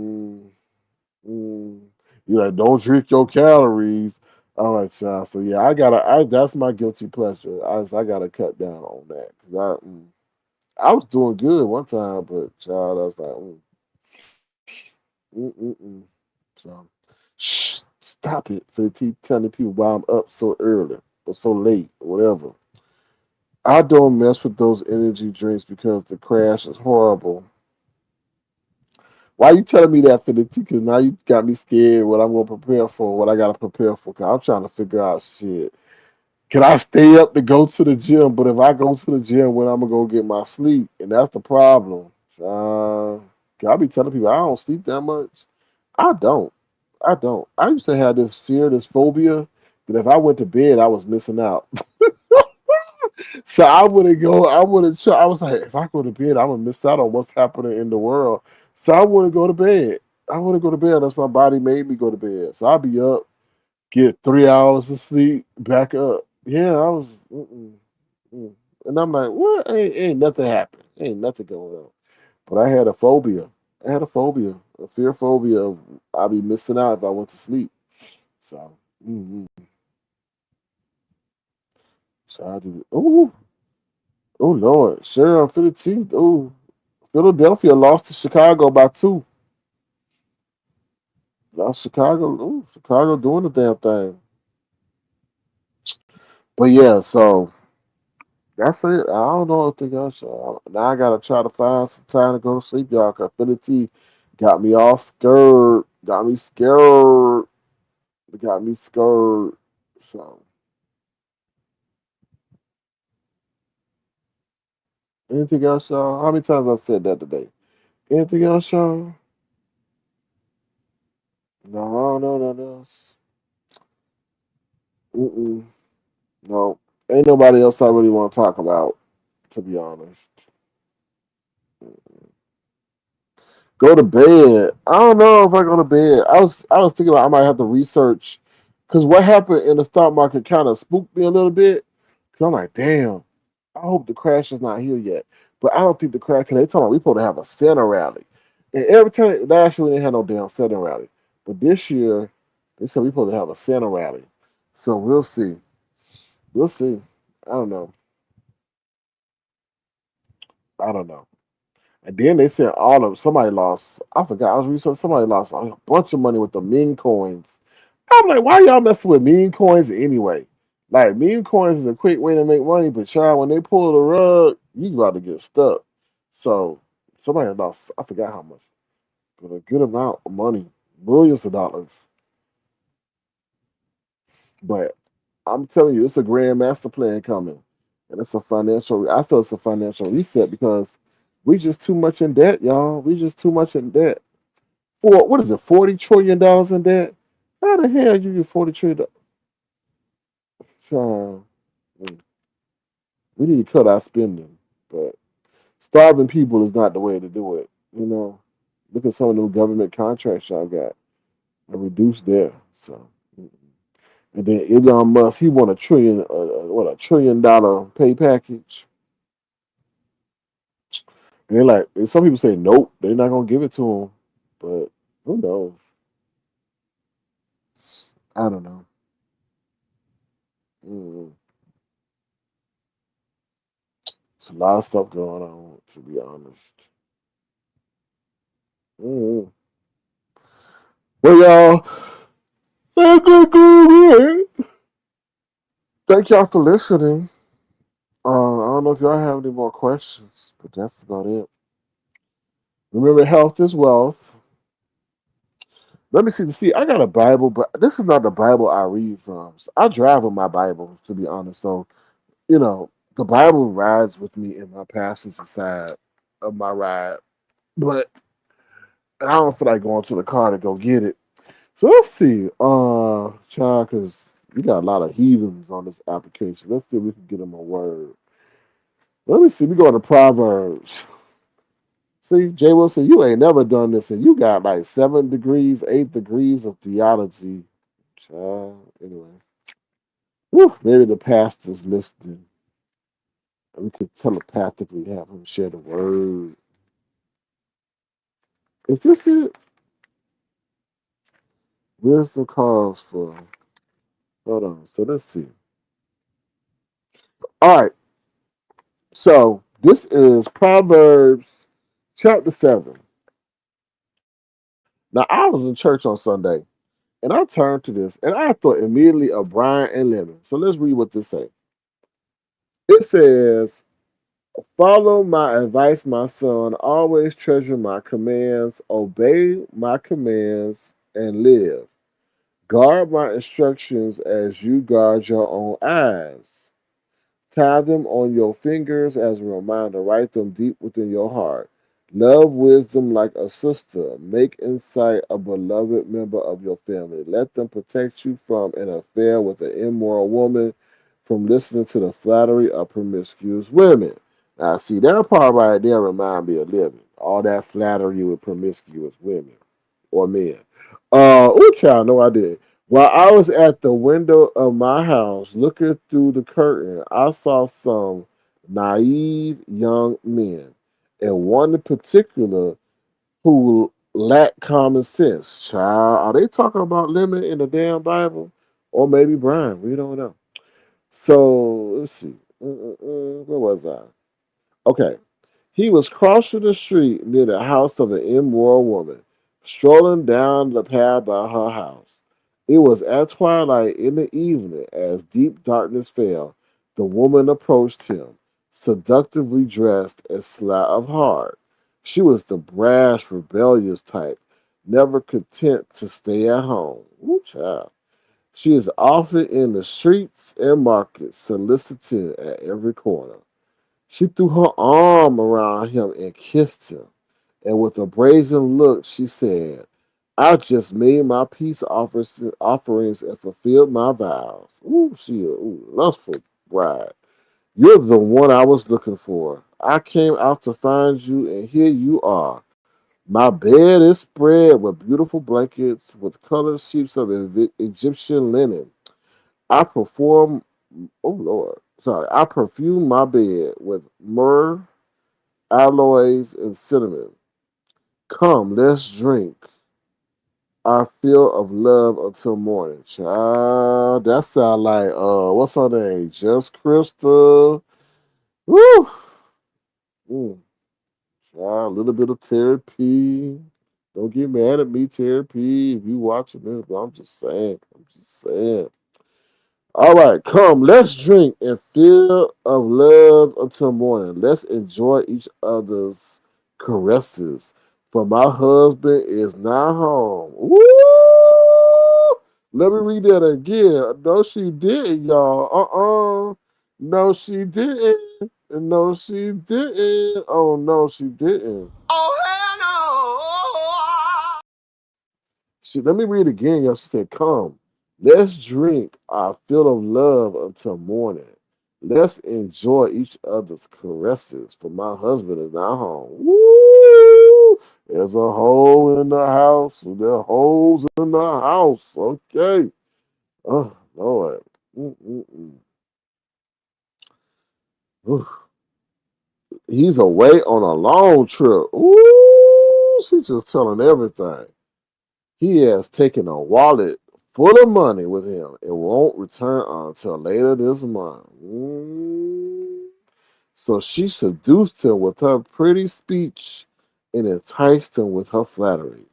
Mm. You're like, don't drink your calories. I'm like, child. So yeah, that's my guilty pleasure. I gotta cut down on that because I was doing good one time, but child, I was like, mm, mm, mm. So, shh, stop it. For the telling people why I'm up so early or so late or whatever. I don't mess with those energy drinks because the crash is horrible. Why you telling me that, Finity? Because now you got me scared what I'm going to prepare for, what I got to prepare for. Because I'm trying to figure out shit. Can I stay up to go to the gym? But if I go to the gym, when I'm going to go get my sleep? And that's the problem. Uh, I be telling people I don't sleep that much. I don't. I don't. I used to have this fear, this phobia, that if I went to bed, I was missing out. So I wouldn't go. I wouldn't try. I was like, if I go to bed, I'm gonna miss out on what's happening in the world. So I wouldn't go to bed. I wouldn't go to bed unless my body made me go to bed. So I'd be up, get 3 hours of sleep, back up. Yeah, I was. And I'm like, what? Ain't nothing happened. Ain't nothing going on. But I had a phobia. I had a phobia, a fear phobia of I'd be missing out if I went to sleep. So, so I do. Oh Lord, sure, 15th. Oh, Philadelphia lost to Chicago by 2. Lost Chicago. Ooh, Chicago doing the damn thing. But yeah, so that's it. I don't know anything else. Y'all. Now I gotta try to find some time to go to sleep, y'all. Cause Philly got me all scared. Got me scared. Got me scared. So anything else, y'all? How many times I said that today? Anything else, y'all? No, no, no, no. Mm-mm. No. Ain't nobody else I really want to talk about, to be honest. Go to bed. I don't know if I go to bed. I was thinking about I might have to research because what happened in the stock market kind of spooked me a little bit. Cause I'm like, damn, I hope the crash is not here yet. But I don't think the crash. Cause they talking about we supposed to have a center rally, and every time last year we didn't have no damn center rally, but this year they said we supposed to have a center rally. So we'll see. We'll see. I don't know. I don't know. And then they said all of somebody lost. I forgot. I was researching. Somebody lost a bunch of money with the meme coins. I'm like, why y'all messing with meme coins anyway? Like meme coins is a quick way to make money, but child, when they pull the rug, you about to get stuck. So somebody lost. I forgot how much, but a good amount of money, millions of dollars. But I'm telling you, it's a grand master plan coming, and it's a financial. I feel it's a financial reset because we just too much in debt, y'all. We just too much in debt. For what is it, $40 trillion in debt? How the hell you get $40 trillion? Child, we need to cut our spending, but starving people is not the way to do it. You know, look at some of them government contracts y'all got and reduce there. So, and then Elon Musk, he want $1 trillion pay package. And they're like, and some people say nope, they're not gonna give it to him. But who knows? I don't know. Mm, It's a lot of stuff going on, to be honest. Mm. Well, y'all, thank y'all for listening. I don't know if y'all have any more questions, but that's about it. Remember, health is wealth. Let me see. See, I got a Bible, but this is not the Bible I read from. So I drive with my Bible, to be honest. So, the Bible rides with me in my passenger side of my ride. But I don't feel like going to the car to go get it. So let's see. Child, because we got a lot of heathens on this application. Let's see if we can get them a word. Let me see. We go to Proverbs. See, Jay Wilson, you ain't never done this, and you got like 7 degrees, 8 degrees of theology. Child, anyway. Whew, maybe the pastor's listening. And we could telepathically have him share the word. Is this it? Wisdom calls for. Hold on. So let's see. All right. So this is Proverbs chapter 7. Now, I was in church on Sunday, and I turned to this, and I thought immediately of Brian and Lemon. So let's read what this says. It says, "Follow my advice, my son. Always treasure my commands. Obey my commands and live. Guard my instructions as you guard your own eyes. Tie them on your fingers as a reminder. Write them deep within your heart. Love wisdom like a sister. Make insight a beloved member of your family. Let them protect you from an affair with an immoral woman, from listening to the flattery of promiscuous women." Now, see, that part right there remind me of living. All that flattery with promiscuous women or men. Ooh, child, no, I did. While I was at the window of my house looking through the curtain, I saw some naive young men, and one in particular who lacked common sense. Child, are they talking about lemon in the damn Bible? Or maybe Brian? We don't know. So, let's see. Where was I? Okay. He was crossing the street near the house of an immoral woman, strolling down the path by her house. It was at twilight in the evening, as deep darkness fell. The woman approached him, seductively dressed and slight of heart. She was the brash, rebellious type, never content to stay at home. Ooh, child. She is often in the streets and markets, solicited at every corner. She threw her arm around him and kissed him. And with a brazen look, she said, "I just made my offerings and fulfilled my vows." Ooh, she a lustful bride. "You're the one I was looking for. I came out to find you, and here you are. My bed is spread with beautiful blankets with colored sheets of Egyptian linen. I perform, oh Lord, sorry, I perfume my bed with myrrh, aloes, and cinnamon. Come, let's drink our fill of love until morning." Child, that sound like what's her name? Just Crystal. Woo! Mm, child, a little bit of Terry P. Don't get mad at me, Terry P. If you watching this, but I'm just saying. I'm just saying. All right, come, let's drink and fill of love until morning. Let's enjoy each other's caresses. For my husband is not home. Woo! Let me read that again. No, she didn't, y'all. No, she didn't. No, she didn't. Oh, no, she didn't. Oh, hell no. Let me read again. Y'all, she said, "Come, let's drink our fill of love until morning. Let's enjoy each other's caresses, for my husband is not home." Woo! There's a hole in the house. There are holes in the house. Okay. Oh, Lord. Mm-mm-mm. Ooh. He's away on a long trip. Ooh, she's just telling everything. He has taken a wallet full of money with him and won't return until later this month. So she seduced him with her pretty speech and enticed him with her flattery.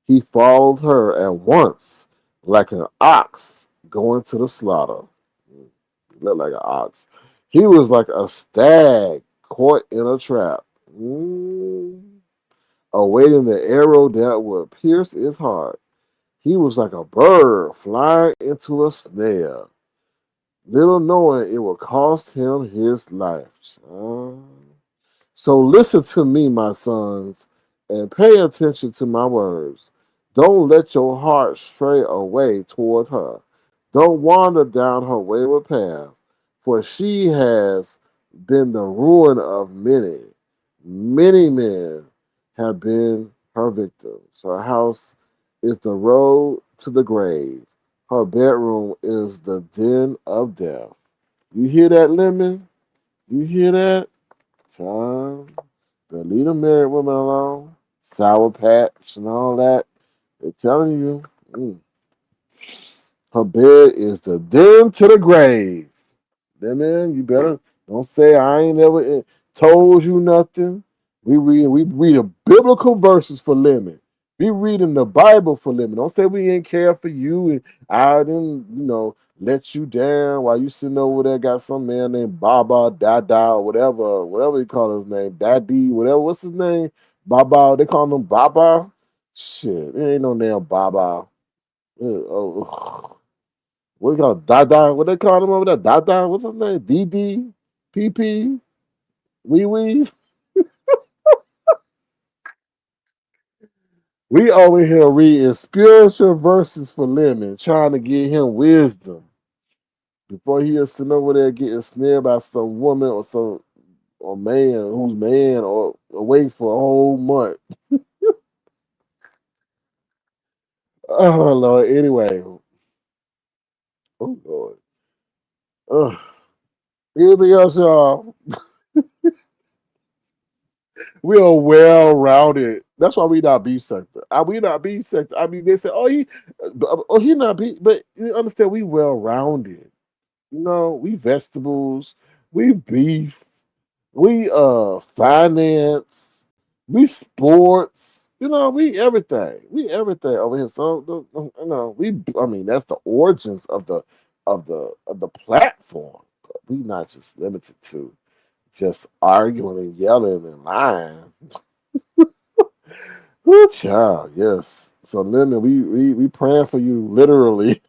He followed her at once, like an ox going to the slaughter. He looked like an ox. He was like a stag caught in a trap, awaiting the arrow that would pierce his heart. He was like a bird flying into a snare, little knowing it would cost him his life. So listen to me, my sons, and pay attention to my words. Don't let your heart stray away toward her. Don't wander down her wayward path, for she has been the ruin of many. Many men have been her victims. Her house is the road to the grave. Her bedroom is the den of death. You hear that, Lemon? You hear that? Child, better leave the married women alone. Sour Patch and all that. They're telling you, her bed is the den to the grave. Then you better don't say I ain't never told you nothing. We read the biblical verses for Lemon. We reading the Bible for Lemon. Don't say we ain't care for you and I didn't, let you down while you sitting over there. Got some man named Baba Dada or whatever you call his name, Daddy, whatever. What's his name? Baba. They call him Baba. Shit, it ain't no damn Baba. Oh, what you call it? Dada? What they call him over there? Dada? What's his name? DD? PP? Wee Wee? We over here reading spiritual verses for Lemon, trying to get him wisdom before he is sitting over there getting snared by some woman or some or man who's man or away for a whole month. Oh Lord. Anyway, oh Lord. Ugh. Anything else, y'all? We are well rounded. That's why we not beef sector. We not beef sector. I mean, they say, he not beef, but you understand we well rounded. You know, we vegetables, we beef, we finance, we sports. You know, we everything. We everything over here. So you know, I mean, that's the origins of the platform. But we not just limited to just arguing and yelling and lying. Good child, yes. So Linda, we praying for you literally.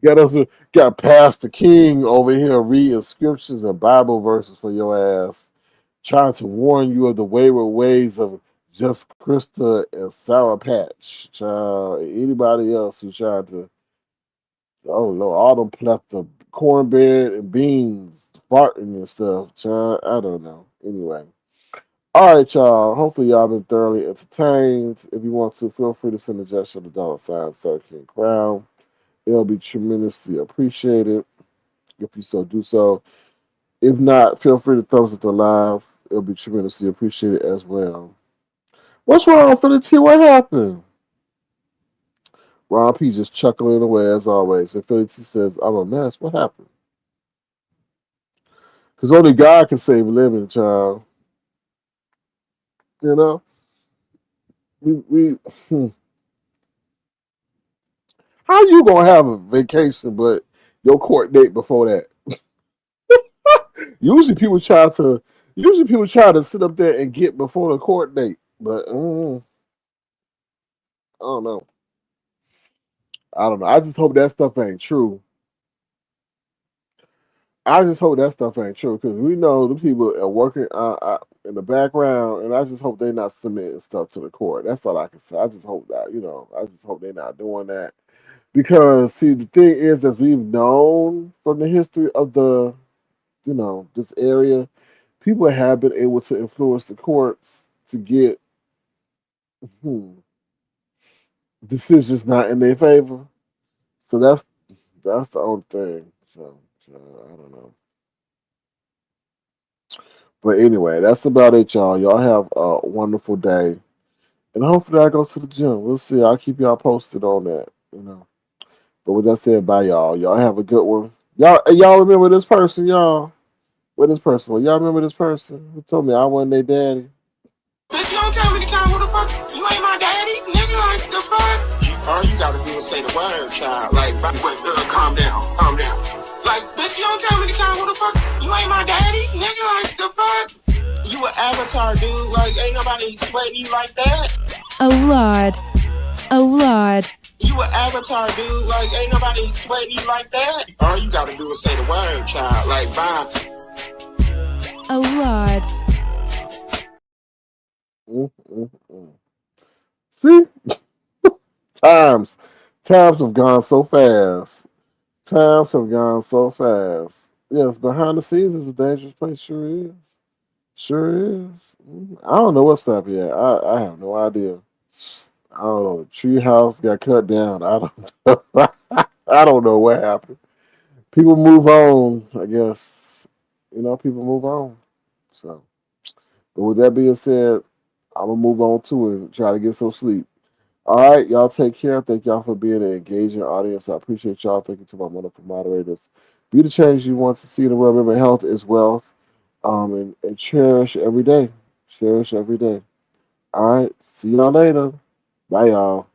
Got Pastor King over here reading scriptures and Bible verses for your ass, trying to warn you of the wayward ways of just Krista and Sour Patch. Child, anybody else who tried to, oh Lord, all them left the cornbread and beans, farting and stuff. Child, I don't know. Anyway. All right, y'all. Hopefully, y'all been thoroughly entertained. If you want to, feel free to send a gesture to $ Sir King Crown. It'll be tremendously appreciated if you so do so. If not, feel free to thumbs up the live. It'll be tremendously appreciated as well. What's wrong, Philly T? What happened? Ron P just chuckling away as always. And Philly T says, I'm a mess. What happened? Because only God can save a living, child. You know? We How you gonna have a vacation but your court date before that? Usually people try to sit up there and get before the court date, but I don't know. I don't know. I just hope that stuff ain't true. I just hope that stuff ain't true because we know the people are working in the background, and I just hope they're not submitting stuff to the court. That's all I can say. I just hope that I just hope they're not doing that because see, the thing is, as we've known from the history of this area, people have been able to influence the courts to get hmm, decisions not in their favor. So that's the only thing. So I don't know. But anyway, that's about it, y'all. Y'all have a wonderful day. And hopefully I go to the gym. We'll see. I'll keep y'all posted on that. But with that said, bye y'all. Y'all have a good one. Y'all remember this person, y'all? Where this person was? Y'all remember this person who told me I wasn't their daddy? Bitch, you don't tell me to count who the fuck. You ain't my daddy, nigga. Like the fuck. All you gotta do is say the word, child. Like, calm down, calm down. Like, bitch, you don't tell me to count who the fuck. You ain't my daddy, nigga. Like the fuck. You an avatar, dude. Like, ain't nobody sweating you like that. Oh Lord. Oh Lord. You an avatar, dude. Like, ain't nobody sweating you like that. All you gotta do is say the word, child. Like, bye. Oh Lord. See? Times have gone so fast. Times have gone so fast. Yes, behind the scenes is a dangerous place. Sure is. Sure is. I don't know what's up yet. I have no idea. I don't know. The tree house got cut down. I don't know. I don't know what happened. People move on, I guess. People move on. So, but with that being said, I'm gonna move on to it and try to get some sleep. All right, y'all take care. Thank y'all for being an engaging audience. I appreciate y'all. Thank you to my wonderful moderators. Be the change you want to see in the world. Remember, health is wealth. And cherish every day. Cherish every day. All right. See y'all later. Bye, y'all.